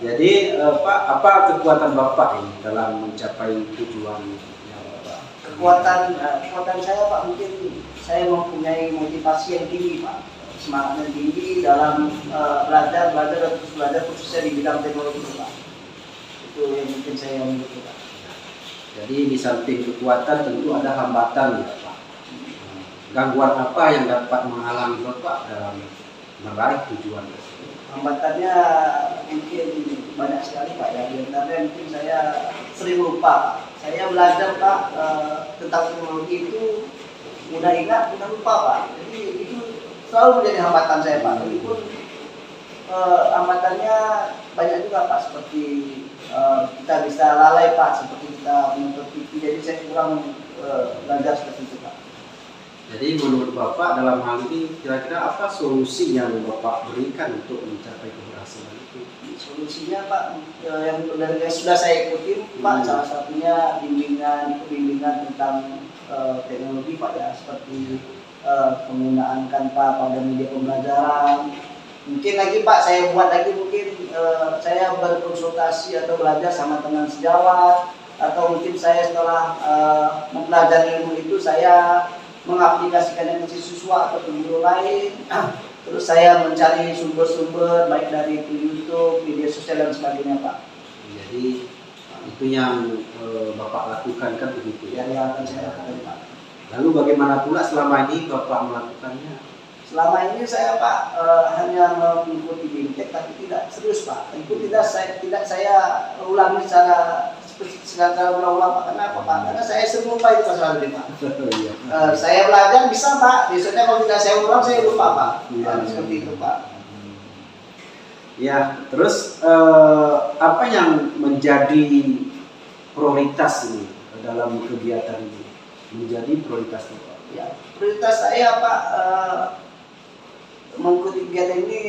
Jadi Pak, apa kekuatan Bapak ini dalam mencapai tujuannya Bapak? Kekuatan saya Pak, mungkin saya mempunyai motivasi yang tinggi Pak. Semangat yang tinggi dalam belajar dan terus belajar, khususnya di bidang teknologi Pak. Itu yang mungkin saya miliki Pak. Jadi di samping kekuatan tentu ada hambatan ya Pak. Gangguan apa yang dapat menghalangi Bapak dalam meraih tujuan tersebut? Hambatannya mungkin banyak sekali Pak ya. Di antaranya mungkin saya sering lupa Pak. Saya belajar Pak tentang teknologi itu mudah ingat, mudah lupa Pak. Jadi itu selalu menjadi hambatan saya Pak. Walaupun hambatannya banyak juga Pak, seperti kita bisa lalai Pak, seperti kita menonton TV. Jadi saya kurang belajar seperti itu Pak. Jadi menurut Bapak dalam hal ini kira-kira apa solusi yang Bapak berikan untuk mencapai keberhasilan itu? Solusinya Pak, yang sudah saya ikuti Pak, salah satunya bimbingan tentang teknologi Pak ya, seperti penggunaan Canva pada media pembelajaran. Mungkin lagi Pak, saya buat lagi mungkin saya berkonsultasi atau belajar sama teman sejawat, atau mungkin saya setelah mempelajari ilmu itu saya mengaplikasikannya ke siswa atau guru lain. Terus saya mencari sumber-sumber baik dari YouTube, media sosial dan sebagainya Pak. Jadi itu yang Bapak lakukan kan begitu ya? Yang akan saya lakukan Pak. Lalu bagaimana pula selama ini Bapak melakukannya? Selama ini saya Pak hanya mengikuti BIMTEK tapi tidak serius Pak. Itu tidak saya ulangi secara ulang-ulang Pak. Kenapa Pak? Karena saya sering lupa itu masalah ini Pak. Saya belajar bisa Pak, biasanya kalau tidak saya ulang saya lupa Pak. Seperti itu Pak. Ya, terus apa yang menjadi prioritas ini dalam kegiatan ini? Menjadi prioritas Bapak? Ya, prioritas saya Pak mengikuti kegiatan ini,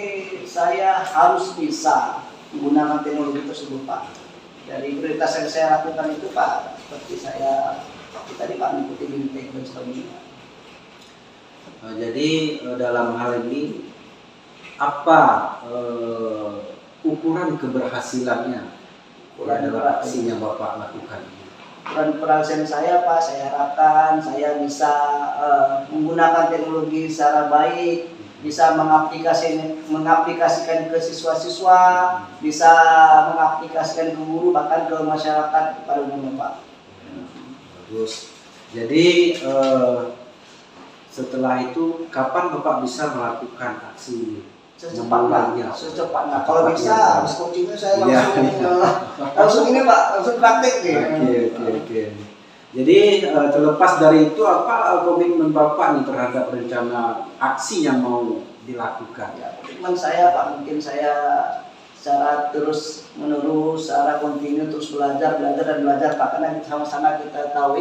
saya harus bisa menggunakan teknologi tersebut Pak. Dari prioritas yang saya lakukan itu Pak, seperti saya tadi Pak mengikuti BIMTEK dan sebagainya. Jadi dalam hal ini apa ukuran keberhasilannya dalam aksi yang Bapak lakukan? Ukuran keberhasilan saya Pak, saya harapkan saya bisa menggunakan teknologi secara baik, bisa mengaplikasikan ke siswa-siswa, bisa mengaplikasikan ke guru, bahkan ke masyarakat pada umumnya Pak. Bagus. Jadi setelah itu kapan Bapak bisa melakukan aksi ini? Secepatnya. Kalau bisa habis coachingnya saya langsung ini Pak, langsung praktek nih. Oke. Jadi terlepas dari itu apa komitmen Bapak nih terhadap rencana aksi yang mau dilakukan? Ya, komitmen saya Pak, mungkin saya secara terus menerus, secara kontinu terus belajar Pak, karena sama-sama kita tahu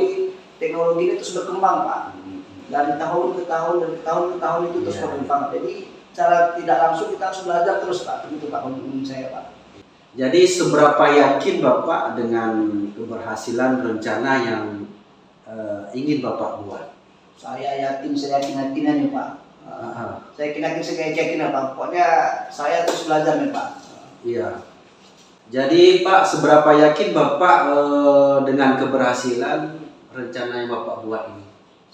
teknologi ini terus berkembang Pak. Dari tahun ke tahun itu terus berkembang. Jadi cara tidak langsung kita harus belajar terus Pak, begitu Pak komitmen saya Pak. Jadi seberapa yakin Bapak dengan keberhasilan rencana yang ingin Bapak buat? Saya yakin nih Pak. Saya yakin Pak. Pokoknya saya terus belajar nih Pak. Iya. Jadi Pak, seberapa yakin Bapak dengan keberhasilan rencana yang Bapak buat ini?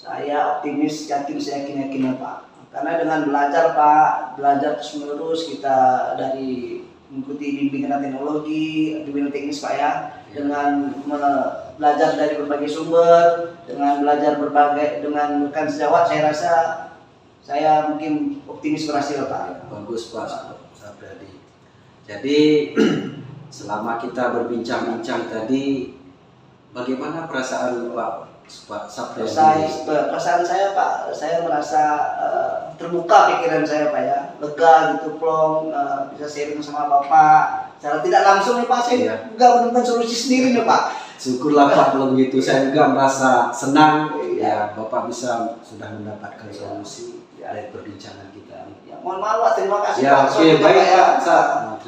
Saya optimis, saya yakin Pak. Karena dengan belajar Pak, belajar terus menerus kita dari mengikuti bimbingan teknologi, bimbingan teknis Pak ya. dengan belajar dari berbagai sumber, dengan belajar dengan rekan sejawat, saya rasa saya mungkin optimis berhasil Pak. Bagus Pak Sapriyadi. Jadi selama kita berbincang-bincang tadi, bagaimana perasaan Pak Sapriyadi? Perasaan saya Pak, saya merasa terbuka pikiran saya Pak ya, lega gitu, plong, bisa sharing sama Bapak. Secara tidak langsung nih Pak, saya juga menemukan solusi sendiri nih Pak. Syukurlah Pak kalau begitu, saya juga merasa senang ya Bapak bisa sudah mendapatkan solusi dari perbincangan kita. Ya, mohon maaf Pak, terima kasih Ya, Pak. oke, baik Pak.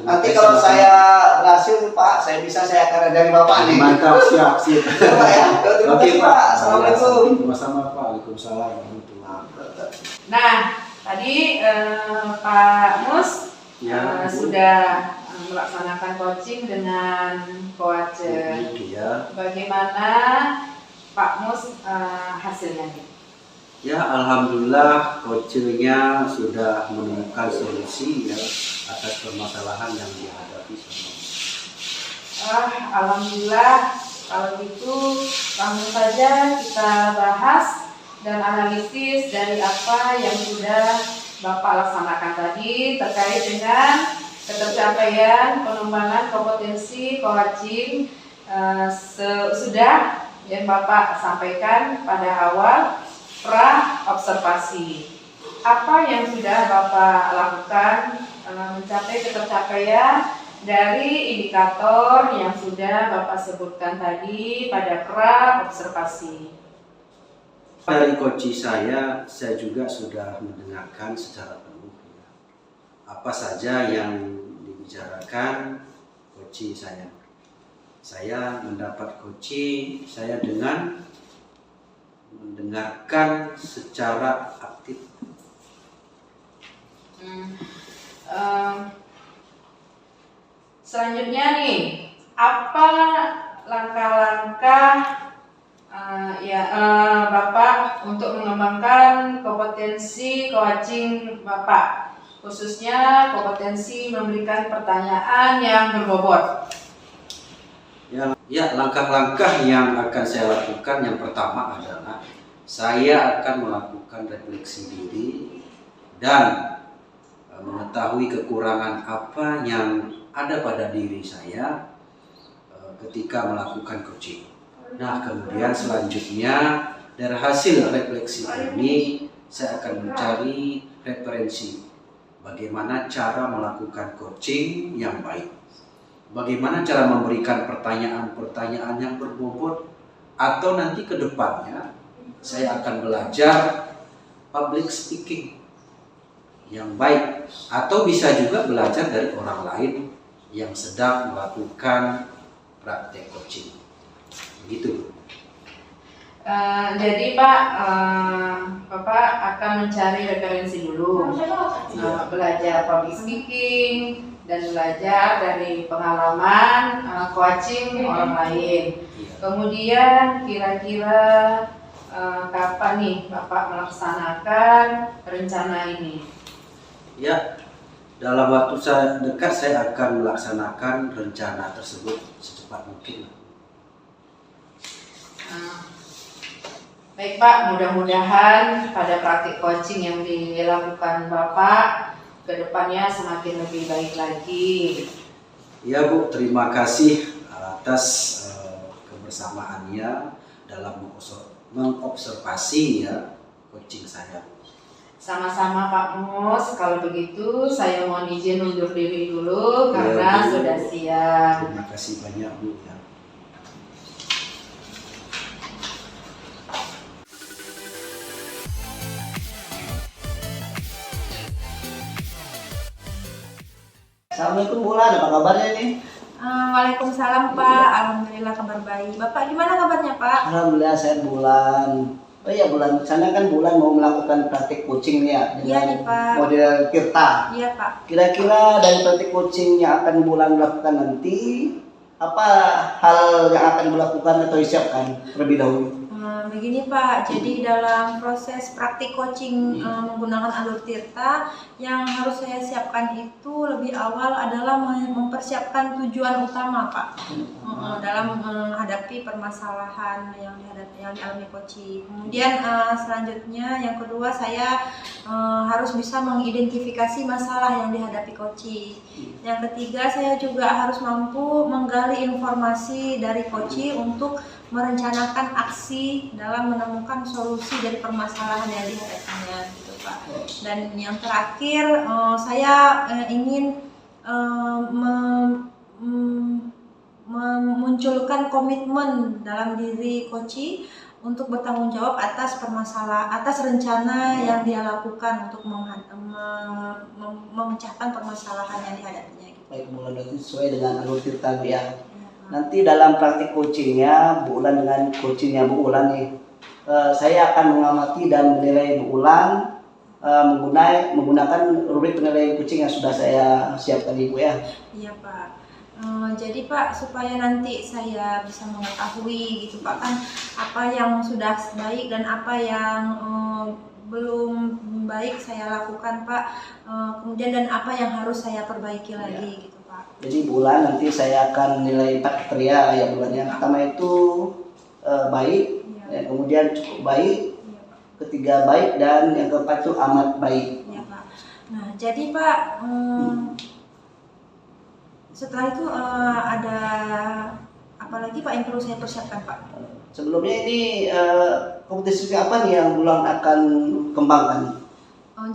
Nanti kalau saya berhasil Pak, saya akan ajari Bapak nih. Mantap, siap. Ya, Pak ya. Terima Oke kasih Pak. Pak. Assalamualaikum. Sama-sama Pak. Waalaikumsalam warahmatullahi wabarakatuh. Nah, tadi Pak Mus sudah melaksanakan coaching dengan Coach. Ya. Bagaimana Pak Mus hasilnya? Ya, alhamdulillah coachnya sudah menemukan solusi ya atas permasalahan yang dihadapi selama ini. Alhamdulillah, kalau gitu langsung saja kita bahas dan analisis dari apa yang sudah Bapak laksanakan tadi terkait dengan ketercapaian pengembangan kompetensi coaching sudah yang Bapak sampaikan pada awal pra observasi. Apa yang sudah Bapak lakukan mencapai ketercapaian dari indikator yang sudah Bapak sebutkan tadi pada pra observasi? Dari coach saya juga sudah mendengarkan secara penuh ya, apa saja yang dibicarakan coach saya. Saya mendapat coaching saya dengan mendengarkan secara aktif. Selanjutnya nih, apa langkah-langkah Bapak untuk mengembangkan kompetensi coaching Bapak, khususnya kompetensi memberikan pertanyaan yang berbobot? Ya, langkah-langkah yang akan saya lakukan yang pertama adalah saya akan melakukan refleksi diri dan mengetahui kekurangan apa yang ada pada diri saya ketika melakukan coaching. Nah, kemudian selanjutnya dari hasil refleksi ini saya akan mencari referensi bagaimana cara melakukan coaching yang baik. Bagaimana cara memberikan pertanyaan-pertanyaan yang berbobot, atau nanti ke depannya saya akan belajar public speaking yang baik, atau bisa juga belajar dari orang lain yang sedang melakukan praktek coaching. Begitu. Jadi Pak, Bapak akan mencari referensi dulu, belajar public speaking dan belajar dari pengalaman coaching orang lain. Kemudian kira-kira kapan nih Bapak melaksanakan rencana ini? Ya, dalam waktu dekat saya akan melaksanakan rencana tersebut secepat mungkin. Baik Pak, mudah-mudahan pada praktik coaching yang dilakukan Bapak kedepannya semakin lebih baik lagi. Ya Bu, terima kasih atas kebersamaannya dalam mengobservasi ya coaching saya. Sama-sama Pak Mus, kalau begitu saya mohon izin undur diri dulu karena Bu, sudah siang. Terima kasih banyak Bu ya. Assalamualaikum Bulan, apa kabarnya nih? Waalaikumsalam Pak, alhamdulillah kabar baik. Bapak gimana kabarnya Pak? Alhamdulillah saya Bulan. Oh iya Bulan, sana kan Bulan mau melakukan praktik coaching nih ya Iya dengan nih Pak. model Tirta. Iya Pak. Kira-kira dari praktik coaching yang akan Bulan lakukan nanti, apa hal yang akan dilakukan atau disiapkan terlebih dahulu? Begini Pak, jadi dalam proses praktik coaching menggunakan Alur Tirta, yang harus saya siapkan itu lebih awal adalah mempersiapkan tujuan utama Pak, dalam menghadapi permasalahan yang dialami coaching. Kemudian selanjutnya yang kedua, saya harus bisa mengidentifikasi masalah yang dihadapi coaching. Yang ketiga, saya juga harus mampu menggali informasi dari coaching untuk merencanakan aksi dalam menemukan solusi dari permasalahan yang dihadapinya gitu Pak. Dan yang terakhir, saya ingin memunculkan komitmen dalam diri coaching untuk bertanggung jawab atas rencana yang dia lakukan untuk memecahkan permasalahan yang dihadapinya gitu. Baik Bu Ulan, berarti sesuai dengan Alur Tirta Bu ya. Nanti dalam praktik coachingnya Bu Ulan dengan coachingnya Bu Ulan nih, saya akan mengamati dan menilai Bu Ulan menggunakan rubrik penilaian coaching yang sudah saya siapkan Ibu ya. Iya Pak. Jadi Pak, supaya nanti saya bisa mengetahui gitu Pak, kan apa yang sudah baik dan apa yang belum baik saya lakukan Pak, kemudian dan apa yang harus saya perbaiki lagi gitu Pak. Jadi Bu Ulan nanti saya akan nilai 4 kriteria ya Bu Ulan. Yang pertama itu baik, ya, kemudian cukup baik, ketiga baik, dan yang keempat itu amat baik. Ya Pak. Nah jadi Pak, setelah itu ada apa lagi Pak yang perlu saya persiapkan Pak? Sebelumnya ini kompetisi apa nih yang Bu Ulan akan kembangkan?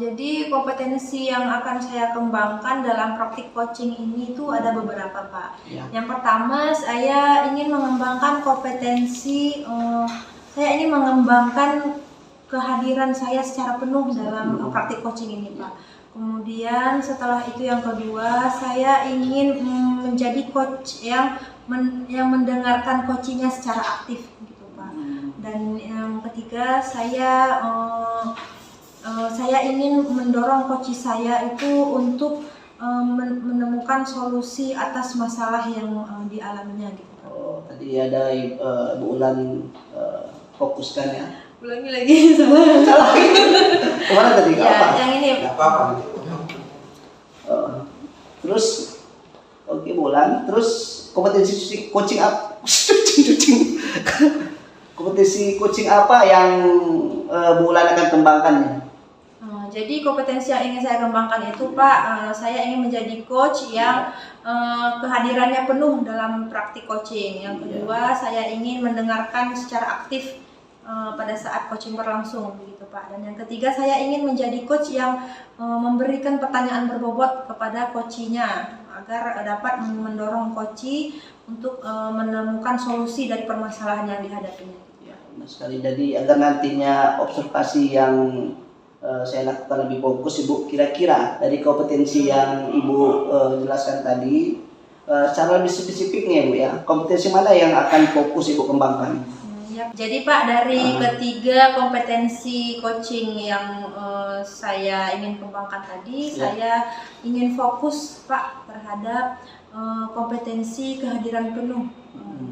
Jadi kompetensi yang akan saya kembangkan dalam praktik coaching ini itu ada beberapa Pak. Ya. Yang pertama, saya ingin mengembangkan kompetensi, saya ingin mengembangkan kehadiran saya secara penuh dalam praktik coaching ini Pak. Kemudian setelah itu yang kedua, saya ingin menjadi coach yang mendengarkan coachingnya secara aktif gitu Pak. Dan yang ketiga, saya ingin mendorong coach saya itu untuk menemukan solusi atas masalah yang dialaminya gitu Pak. Oh, tadi ada Bu Ulan fokuskan ya. Ulangi lagi salah. Kemana tadi? Ya, Apa? yang ini. Nggak apa-apa. Terus oke Bu Ulan, terus kompetensi coaching apa? Kompetisi coaching apa yang Bu Ulan akan kembangkan ya? Jadi kompetensi yang ingin saya kembangkan itu Pak, saya ingin menjadi coach yang kehadirannya penuh dalam praktik coaching. Yang kedua, saya ingin mendengarkan secara aktif pada saat coaching berlangsung begitu Pak. Dan yang ketiga, saya ingin menjadi coach yang memberikan pertanyaan berbobot kepada coachnya agar dapat mendorong coach untuk menemukan solusi dari permasalahan yang dihadapinya. Ya, benar sekali. Jadi agar nantinya observasi yang saya lakukan lebih fokus Ibu, kira-kira dari kompetensi yang Ibu jelaskan tadi, secara lebih spesifiknya Ibu ya, kompetensi mana yang akan fokus Ibu kembangkan? Ya, jadi Pak, dari ketiga kompetensi coaching yang saya ingin kembangkan tadi, saya ingin fokus Pak terhadap kompetensi kehadiran penuh.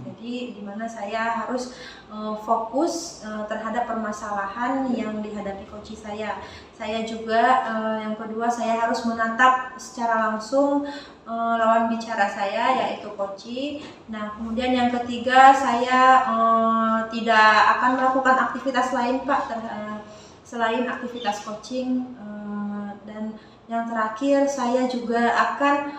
Jadi di mana saya harus fokus terhadap permasalahan yang dihadapi coach saya. Saya juga yang kedua, saya harus menatap secara langsung lawan bicara saya, yaitu coach. Nah, kemudian yang ketiga, saya tidak akan melakukan aktivitas lain Pak selain aktivitas coaching. Dan yang terakhir, saya juga akan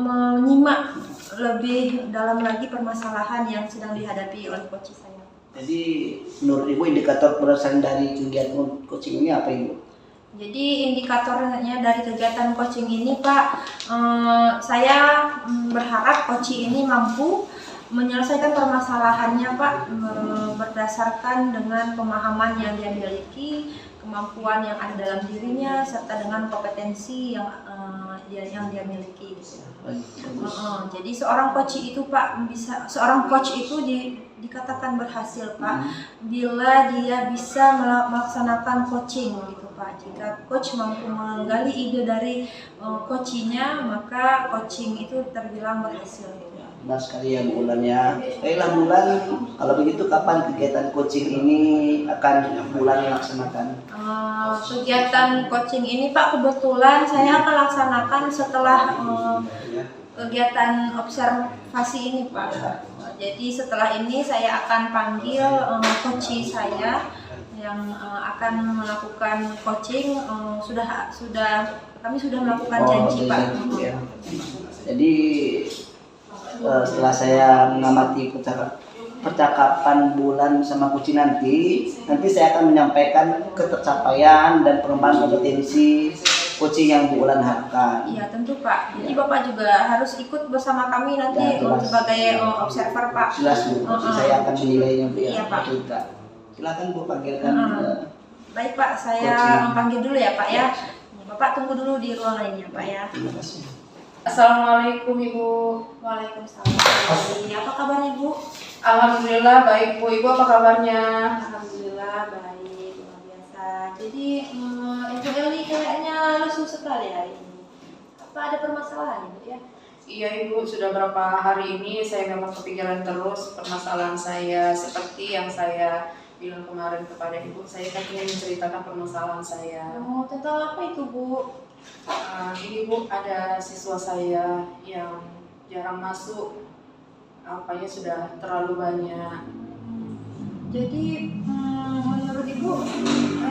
menyimak lebih dalam lagi permasalahan yang sedang dihadapi oleh coach saya. Jadi menurut Ibu indikator keberhasilan dari kegiatan coaching ini apa Ibu? Jadi indikatornya dari kegiatan coaching ini Pak, saya berharap coach ini mampu menyelesaikan permasalahannya Pak, berdasarkan dengan pemahaman yang dia miliki, kemampuan yang ada dalam dirinya, serta dengan kompetensi yang dia miliki. Jadi seorang coach itu Pak seorang coach itu dikatakan berhasil Pak bila dia bisa melaksanakan coaching gitu Pak. Jika coach mampu menggali ide dari coachingnya, maka coaching itu terbilang berhasil gitu. Benar sekali ya Bu Ulan ya. Baiklah Bu Ulan, kalau begitu kapan kegiatan coaching ini akan Bu Ulan laksanakan? Kegiatan coaching ini Pak kebetulan saya akan laksanakan setelah kegiatan observasi ini Pak. Jadi setelah ini saya akan panggil coach saya yang akan melakukan coaching. Kami sudah melakukan janji Pak. Ya. Jadi setelah saya mengamati percakapan bulan sama kucing nanti saya akan menyampaikan ketercapaian dan pengembangan kompetensi kucing yang Bu Ulan harapkan. Iya tentu Pak. Jadi Bapak juga harus ikut bersama kami nanti sebagai observer Pak. Jelas Bu, saya akan menilainya Bu. Iya Pak. Silakan Bu panggilkan. Baik Pak, saya panggil dulu ya Pak ya. Bapak tunggu dulu di ruangan ini ya Pak ya. Terima kasih. Assalamualaikum Ibu. Waalaikumsalam. Apa kabar Ibu? Alhamdulillah baik Bu. Ibu apa kabarnya? Alhamdulillah baik, luar biasa. Jadi Ibu Eli kayaknya lesu sekali hari ini. Apa ada permasalahan Ibu ya? Iya Ibu, sudah berapa hari ini saya memang kepikiran terus permasalahan saya. Seperti yang saya bilang kemarin kepada Ibu, saya kan ingin menceritakan permasalahan saya. Tentang apa itu Bu? Ini Bu, ada siswa saya yang jarang masuk, apanya sudah terlalu banyak. Jadi menurut Ibu,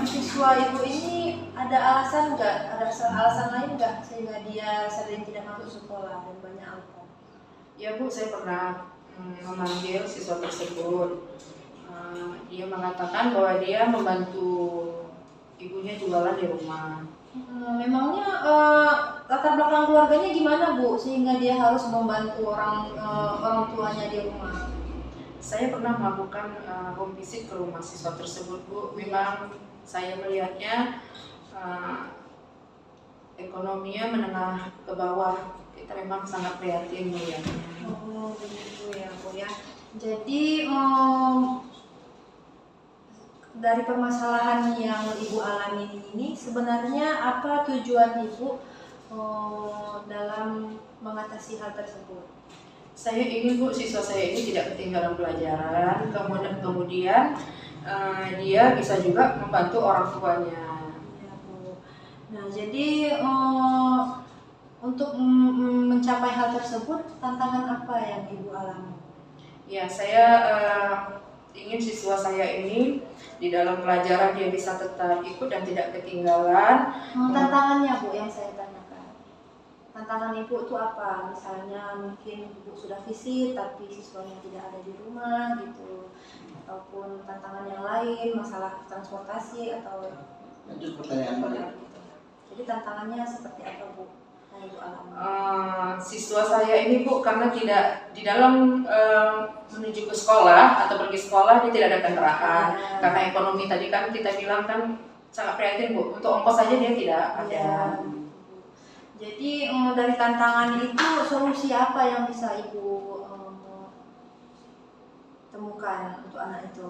siswa Ibu ini ada alasan nggak? Ada alasan lain nggak sehingga dia sering tidak masuk sekolah dan banyak alasan? Ya Bu, saya pernah memanggil siswa tersebut. Dia mengatakan bahwa dia membantu ibunya jualan di rumah. Memangnya latar belakang keluarganya gimana Bu sehingga dia harus membantu orang tuanya di rumah? Saya pernah melakukan home visit ke rumah siswa tersebut Bu. Memang saya melihatnya ekonominya menengah ke bawah. Kita memang sangat prihatin melihatnya. Oh begitu ya Bu ya. Jadi dari permasalahan yang Ibu alami ini sebenarnya apa tujuan Ibu dalam mengatasi hal tersebut? Saya ingin Bu, siswa saya ini tidak ketinggalan pelajaran, kemudian dia bisa juga membantu orang tuanya. Ya, Bu. Nah jadi untuk mencapai hal tersebut tantangan apa yang Ibu alami? Ya, saya ingin siswa saya ini di dalam pelajaran dia bisa tetap ikut dan tidak ketinggalan. Tantangannya Bu yang saya tanyakan. Tantangan Ibu itu apa? Misalnya mungkin Ibu sudah visit tapi siswanya tidak ada di rumah gitu. Ataupun tantangan yang lain, masalah transportasi atau Lanjut pertanyaan balik. gitu. Jadi tantangannya seperti apa Bu? Yang Ibu alami? Siswa saya ini Bu, karena tidak di dalam menuju ke sekolah atau pergi sekolah dia tidak ada kendaraan. Karena ekonomi tadi kan kita bilang kan sangat prihatin Bu, untuk ongkos saja dia tidak ada. Jadi dari tantangan itu solusi apa yang bisa Ibu temukan untuk anak itu?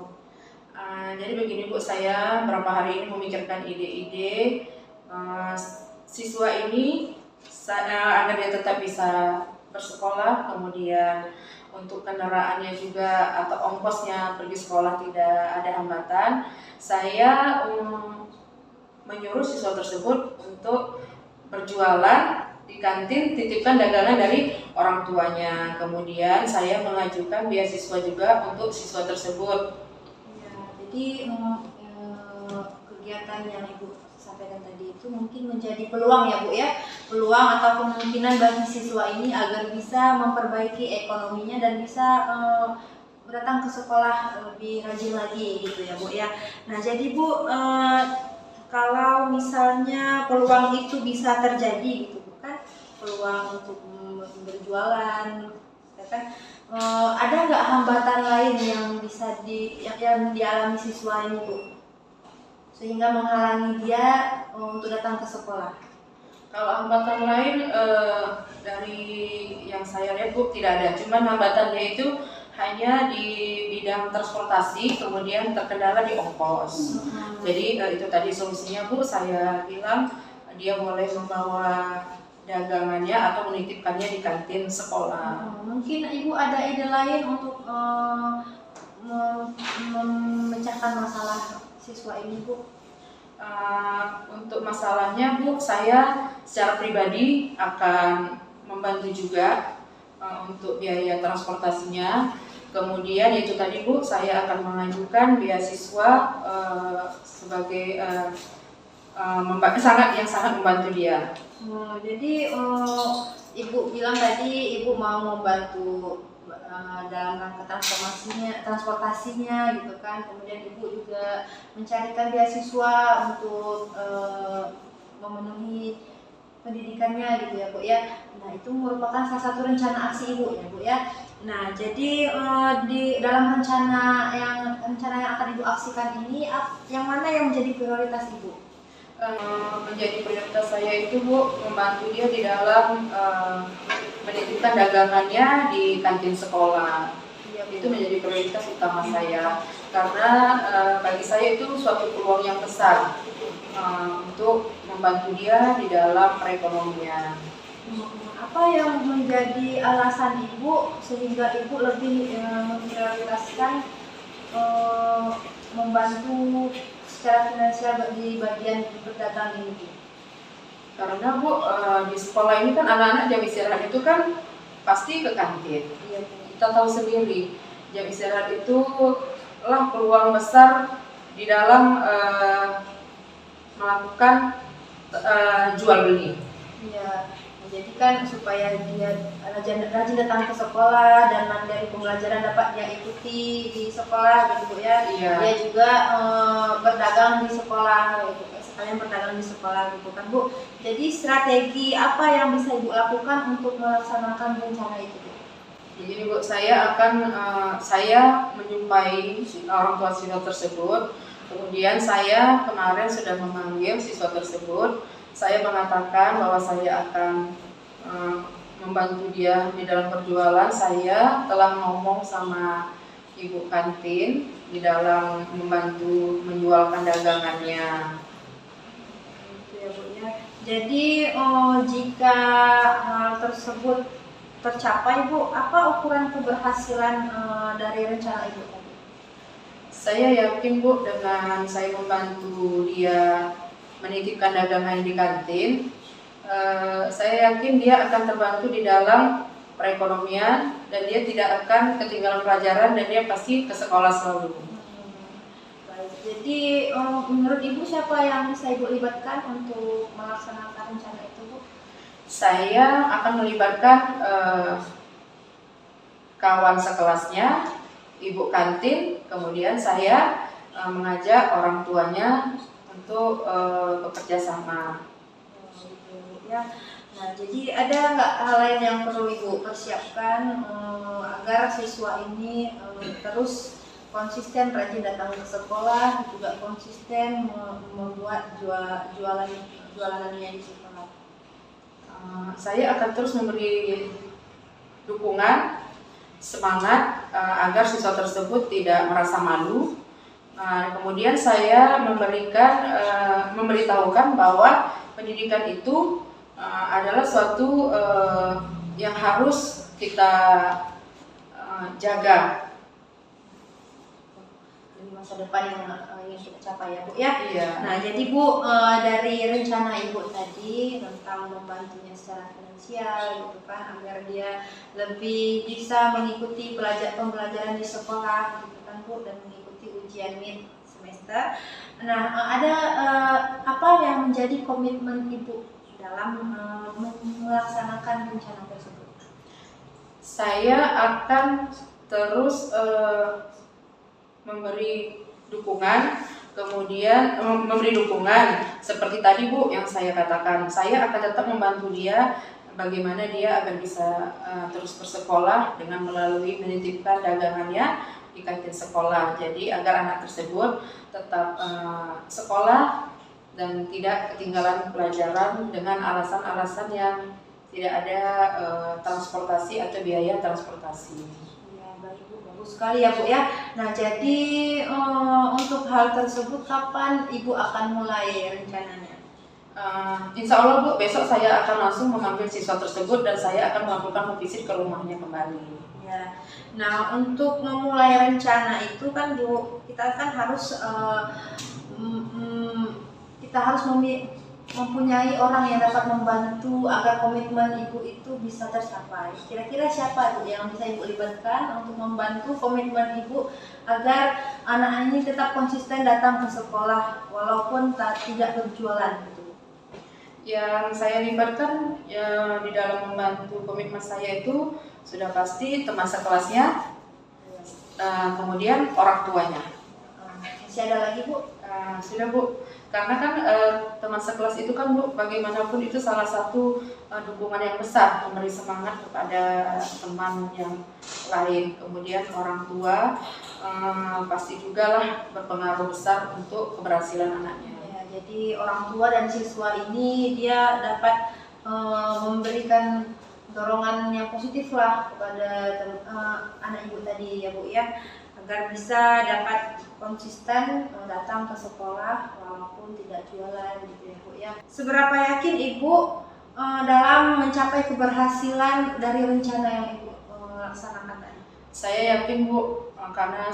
Jadi begini Bu, saya berapa hari ini memikirkan ide-ide siswa ini agar dia tetap bisa bersekolah, kemudian untuk kendaraannya juga atau ongkosnya pergi sekolah tidak ada hambatan. Saya menyuruh siswa tersebut untuk berjualan di kantin, titipkan dagangan dari orang tuanya. Kemudian saya mengajukan beasiswa juga untuk siswa tersebut. Ya, jadi kegiatan yang Ibu sampaikan tadi itu mungkin menjadi peluang ya Bu ya, peluang atau kemungkinan bagi siswa ini agar bisa memperbaiki ekonominya dan bisa datang ke sekolah lebih rajin lagi gitu ya Bu ya. Nah jadi Bu, kalau misalnya peluang itu bisa terjadi gitu kan, peluang untuk berjualan, kan ada nggak hambatan lain yang bisa yang dialami siswa ini Bu, sehingga menghalangi dia untuk datang ke sekolah? Kalau hambatan lain dari yang saya lihat Bu tidak ada, cuman hambatannya itu hanya di bidang transportasi, kemudian terkendala di ongkos. Jadi itu tadi solusinya Bu, saya bilang dia boleh membawa dagangannya atau menitipkannya di kantin sekolah. Mungkin Ibu ada ide lain untuk memecahkan masalah siswa ini, Bu? Untuk masalahnya, Bu, saya secara pribadi akan membantu juga untuk biaya transportasinya. Kemudian itu tadi, Bu, saya akan mengajukan beasiswa sebagai sangat membantu dia. Jadi Ibu bilang tadi Ibu mau membantu dalam rangka transportasinya gitu kan. Kemudian Ibu juga mencarikan beasiswa untuk memenuhi pendidikannya gitu ya, Bu ya. Nah, itu merupakan salah satu rencana aksi Ibu ya, Bu ya. Nah, jadi di dalam rencana yang akan Ibu aksikan ini, yang mana yang menjadi prioritas Ibu? Menjadi prioritas saya itu, Bu, membantu dia di dalam menitipkan dagangannya di kantin sekolah. Itu menjadi prioritas utama saya karena bagi saya itu suatu peluang yang besar untuk membantu dia di dalam perekonomian. Apa yang menjadi alasan Ibu sehingga Ibu lebih memprioritaskan membantu secara finansial di bagian berdagang ini? Karena, Bu, di sekolah ini kan anak-anak jam istirahat itu kan pasti ke kantin. Iya, Kita tahu sendiri jam istirahat itu lah peluang besar di dalam melakukan jual beli. Iya, jadi kan supaya dia rajin datang ke sekolah dan dari pembelajaran dapat dia ikuti di sekolah gitu, Bu ya. Iya. Dia juga berdagang di sekolah gitu, sekalian berdagang di sekolah gitu kan, Bu. Jadi strategi apa yang bisa Ibu lakukan untuk melaksanakan rencana itu, Bu? Jadi, Bu, saya akan saya menjumpai orang tua siswa tersebut. Kemudian saya kemarin sudah memanggil siswa tersebut. Saya mengatakan bahwa saya akan membantu dia di dalam perjualan. Saya telah ngomong sama ibu kantin di dalam membantu menjualkan dagangannya. Gitu ya, Bu ya. Jadi jika hal tersebut tercapai, Bu, apa ukuran keberhasilan dari rencana Ibu tadi? Saya yakin, Bu, dengan saya membantu dia menitipkan dagangan di kantin, saya yakin dia akan terbantu di dalam perekonomian dan dia tidak akan ketinggalan pelajaran dan dia pasti ke sekolah selalu. Baik, jadi menurut Ibu siapa yang bisa Ibu libatkan untuk melaksanakan rencana itu, Bu? Saya akan melibatkan kawan sekelasnya, ibu kantin, kemudian saya mengajak orang tuanya untuk bekerja sama. Ya. Nah, jadi ada nggak hal lain yang perlu Ibu persiapkan agar siswa ini terus konsisten rajin datang ke sekolah, juga konsisten membuat jualannya di sekolah? Saya akan terus memberi dukungan, semangat agar siswa tersebut tidak merasa malu. Kemudian saya memberitahukan bahwa pendidikan itu adalah suatu yang harus kita jaga Di masa depan yang ingin kita capai ya, Bu ya. Iya. Nah, jadi Bu, dari rencana Ibu tadi tentang membantunya secara finansial gitu kan, agar dia lebih bisa mengikuti pembelajaran di sekolah gitu kan, Bu, dan mengikuti ujian mid semester. Nah, ada apa yang menjadi komitmen Ibu dalam melaksanakan rencana tersebut? Saya akan terus memberi dukungan, kemudian memberi dukungan seperti tadi, Bu, yang saya katakan. Saya akan tetap membantu dia bagaimana dia agar bisa terus bersekolah dengan melalui menitipkan dagangannya di kantin sekolah. Jadi agar anak tersebut tetap sekolah dan tidak ketinggalan pelajaran dengan alasan-alasan yang tidak ada transportasi atau biaya transportasi. Ya, baik, Bu, bagus sekali ya, Bu ya. Nah, jadi untuk hal tersebut kapan Ibu akan mulai rencananya? Insya Allah Bu, besok saya akan langsung memanggil siswa tersebut dan saya akan melakukan visit ke rumahnya kembali. Ya. Nah, untuk memulai rencana itu kan Bu, kita kan harus kita harus mempunyai orang yang dapat membantu agar komitmen Ibu itu bisa tercapai. Kira-kira siapa Bu yang bisa Ibu libatkan untuk membantu komitmen Ibu agar anak ini tetap konsisten datang ke sekolah walaupun tidak berjualan gitu? Yang saya libatkan ya, di dalam membantu komitmen saya itu sudah pasti teman sekelasnya, kemudian orang tuanya. Masih ada lagi Bu? Sudah Bu, karena kan teman sekelas itu kan Bu, bagaimanapun itu salah satu dukungan yang besar, memberi semangat kepada teman yang lain. Kemudian orang tua pasti juga lah berpengaruh besar untuk keberhasilan anaknya. Jadi orang tua dan siswa ini dia dapat memberikan dorongan yang positif lah kepada anak Ibu tadi ya Bu ya, agar bisa dapat konsisten datang ke sekolah walaupun tidak jualan gitu ya Bu ya. Seberapa yakin Ibu dalam mencapai keberhasilan dari rencana yang Ibu laksanakan tadi? Saya yakin Bu, karena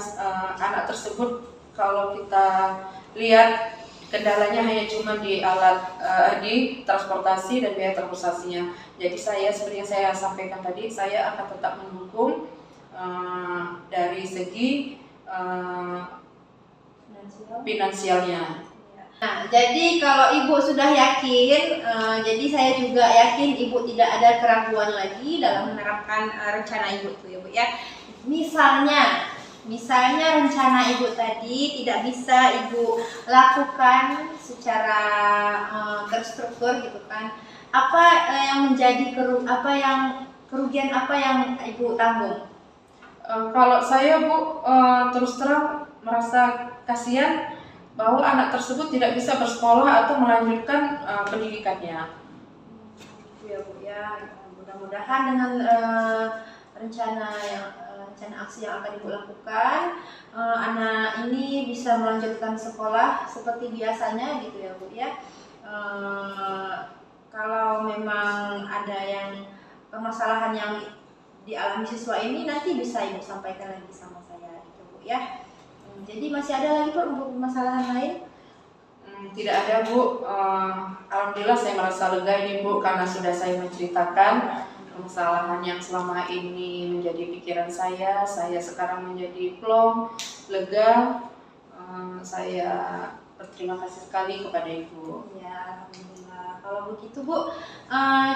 anak tersebut kalau kita lihat kendalanya hanya cuma di alat, di transportasi dan biaya transportasinya. Jadi saya seperti yang saya sampaikan tadi, saya akan tetap mendukung dari segi finansialnya. Nah, jadi kalau Ibu sudah yakin, jadi saya juga yakin Ibu tidak ada keraguan lagi dalam menerapkan rencana Ibu itu ya Bu ya. Misalnya rencana Ibu tadi tidak bisa Ibu lakukan secara terstruktur gitu kan. Apa yang menjadi kerugian apa yang Ibu tanggung? Kalau saya Bu, terus terang merasa kasihan bahwa anak tersebut tidak bisa bersekolah atau melanjutkan pendidikannya. Ya Bu ya, mudah-mudahan dengan rencana aksi yang akan Ibu lakukan, anak ini bisa melanjutkan sekolah seperti biasanya gitu ya Bu ya. Kalau memang ada yang permasalahan yang dialami siswa ini, nanti bisa Ibu sampaikan lagi sama saya gitu Bu ya. Jadi masih ada lagi Bu untuk permasalahan lain? Tidak ada Bu, alhamdulillah saya merasa lega ini Bu, karena sudah saya menceritakan permasalahan yang selama ini menjadi pikiran saya sekarang menjadi plong, lega. Saya berterima kasih sekali kepada Ibu. Ya, alhamdulillah. Kalau begitu Bu,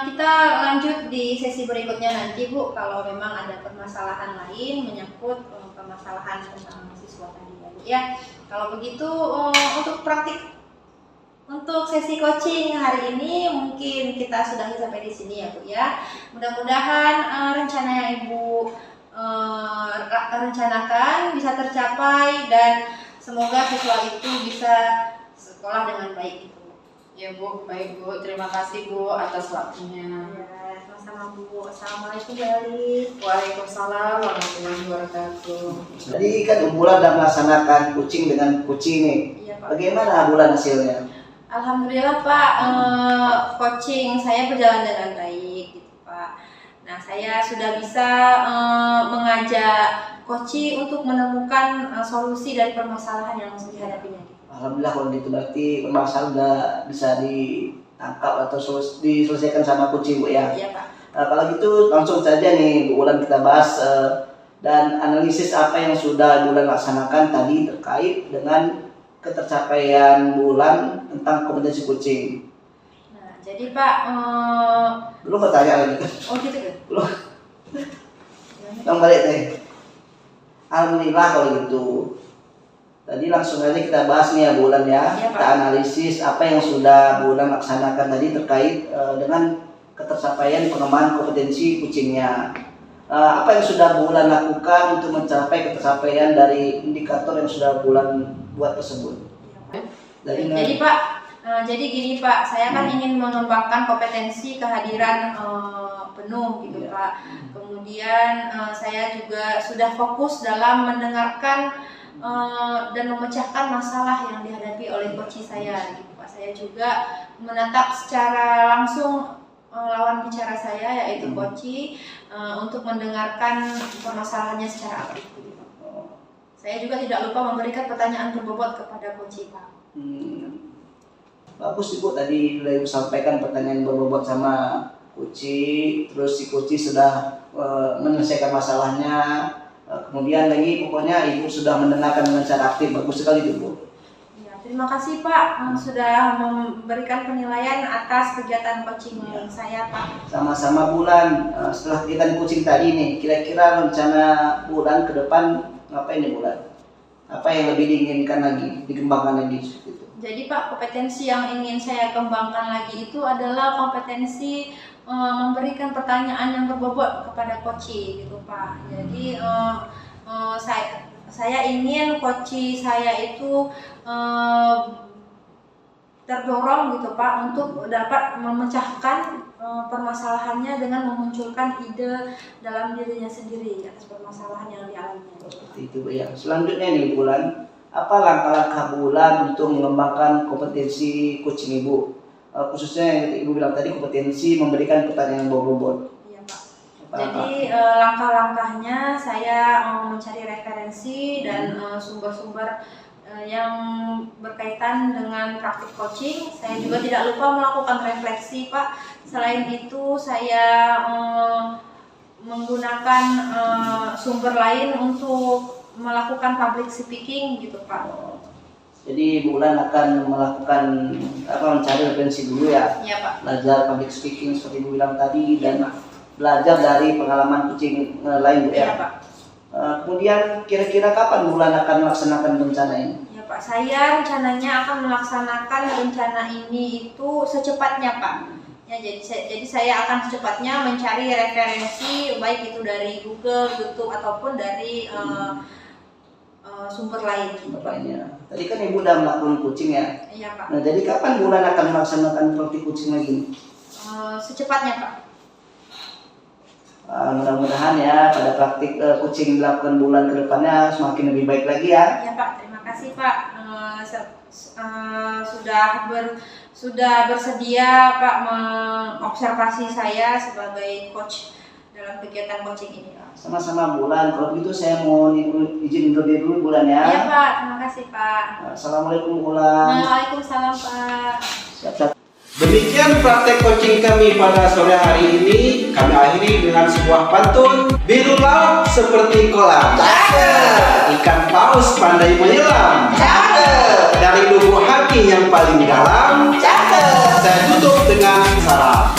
kita lanjut di sesi berikutnya nanti Bu, kalau memang ada permasalahan lain menyangkut permasalahan tentang siswa tadi ya Bu ya. Kalau begitu untuk sesi coaching hari ini mungkin kita sudahi sampai di sini ya Bu ya. Mudah-mudahan rencana yang Ibu rencanakan bisa tercapai dan semoga siswa itu bisa sekolah dengan baik gitu. Ya Bu, baik Bu, terima kasih Bu atas waktunya. Ya, sama-sama Bu. Assalamualaikum warahmatullahi. Waalaikumsalam warahmatullahi wabarakatuh. Jadi kan Bulan sudah melaksanakan coaching dengan coaching nih. Iya Pak. Bagaimana Bulan hasilnya? Alhamdulillah Pak, coaching saya berjalan dengan baik gitu Pak. Nah, saya sudah bisa mengajak coaching untuk menemukan solusi dari permasalahan yang dihadapinya. Alhamdulillah kalau gitu berarti permasalahan sudah bisa ditangkap atau diselesaikan sama coaching Bu ya. Iya Pak. Kalau gitu langsung saja nih Bu Bulan kita bahas dan analisis apa yang sudah Bulan laksanakan tadi terkait dengan ketercapaian Bulan tentang kompetensi coaching. Nah, jadi Pak, Belum bertanya lagi. oh gitu kan? Belum. Yang balik deh. Alhamdulillah kalau gitu. Tadi langsung aja kita bahas nih ya Bulan ya. Iya, Pak. Kita analisis apa yang sudah Bulan laksanakan tadi terkait dengan ketercapaian pengembangan kompetensi coachingnya. Apa yang sudah Bulan lakukan untuk mencapai ketercapaian dari indikator yang sudah Bulan buat tersebut? Jadi Pak, jadi gini Pak, saya kan ingin mengembangkan kompetensi kehadiran penuh gitu Pak. Kemudian saya juga sudah fokus dalam mendengarkan dan memecahkan masalah yang dihadapi oleh coach saya gitu Pak. Saya juga menatap secara langsung lawan bicara saya yaitu coach untuk mendengarkan permasalahannya secara aktif gitu. Saya juga tidak lupa memberikan pertanyaan berbobot kepada coach Pak. Bagus Ibu, tadi sudah Ibu sampaikan pertanyaan berbobot sama Kuci, terus si Kuci sudah menyelesaikan masalahnya, kemudian lagi pokoknya Ibu sudah mendengarkan dengan cara aktif. Bagus sekali Ibu. Ya, terima kasih Pak sudah memberikan penilaian atas kegiatan coaching saya Pak. Sama-sama Bulan, setelah kegiatan coaching tadi nih, kira-kira rencana Bulan ke depan ngapain nih Bulan? Apa yang lebih diinginkan lagi, dikembangkan lagi seperti itu? Jadi Pak, kompetensi yang ingin saya kembangkan lagi itu adalah kompetensi memberikan pertanyaan yang berbobot kepada coach gitu Pak. Jadi saya ingin coach saya itu terdorong gitu Pak untuk dapat memecahkan permasalahannya dengan memunculkan ide dalam dirinya sendiri atas permasalahan yang dialaminya. Seperti itu ya. Selanjutnya nih Bulan, apa langkah-langkah Bulan untuk mengembangkan kompetensi coaching Ibu? Khususnya yang Ibu bilang tadi, kompetensi memberikan pertanyaan berbobot. Iya Pak. Jadi langkah-langkahnya saya mencari referensi dan sumber-sumber yang berkaitan dengan praktik coaching. Saya juga tidak lupa melakukan refleksi Pak. Selain itu saya menggunakan sumber lain untuk melakukan public speaking gitu Pak. Jadi Bulan akan melakukan mencari referensi dulu ya. Iya Pak. Belajar public speaking seperti Ibu bilang tadi, dan belajar dari pengalaman coaching lain Bu ya. Iya Pak. Kemudian kira-kira kapan Bulan akan melaksanakan rencana ini? Ya Pak, saya rencananya akan melaksanakan rencana ini itu secepatnya Pak. Ya, jadi saya akan secepatnya mencari referensi baik itu dari Google, YouTube ataupun dari sumber lain gitu Pak. Tadi kan Ibu udah melakukan coaching ya. Iya Pak. Nah, jadi kapan Bulan akan melaksanakan praktik coaching lagi? Secepatnya Pak. Mudah-mudahan ya pada praktik coaching dilakukan Bulan ke depannya semakin lebih baik lagi ya. Iya Pak, terima kasih Pak. Sudah bersedia Pak mengobservasi saya sebagai coach dalam kegiatan coaching ini. Sama-sama Bulan, kalau begitu saya mau izin undur diri dulu Bulan ya. Iya Pak, terima kasih Pak. Assalamualaikum Bulan. Waalaikumsalam Pak. Siap-siap. Demikian praktek coaching kami pada sore hari ini. Kami akhiri dengan sebuah pantun. Biru laut seperti kolam, cakep. Ikan paus pandai menyelam, cakep. Dari lubuk hati yang paling dalam, cakep. Saya tutup dengan salam.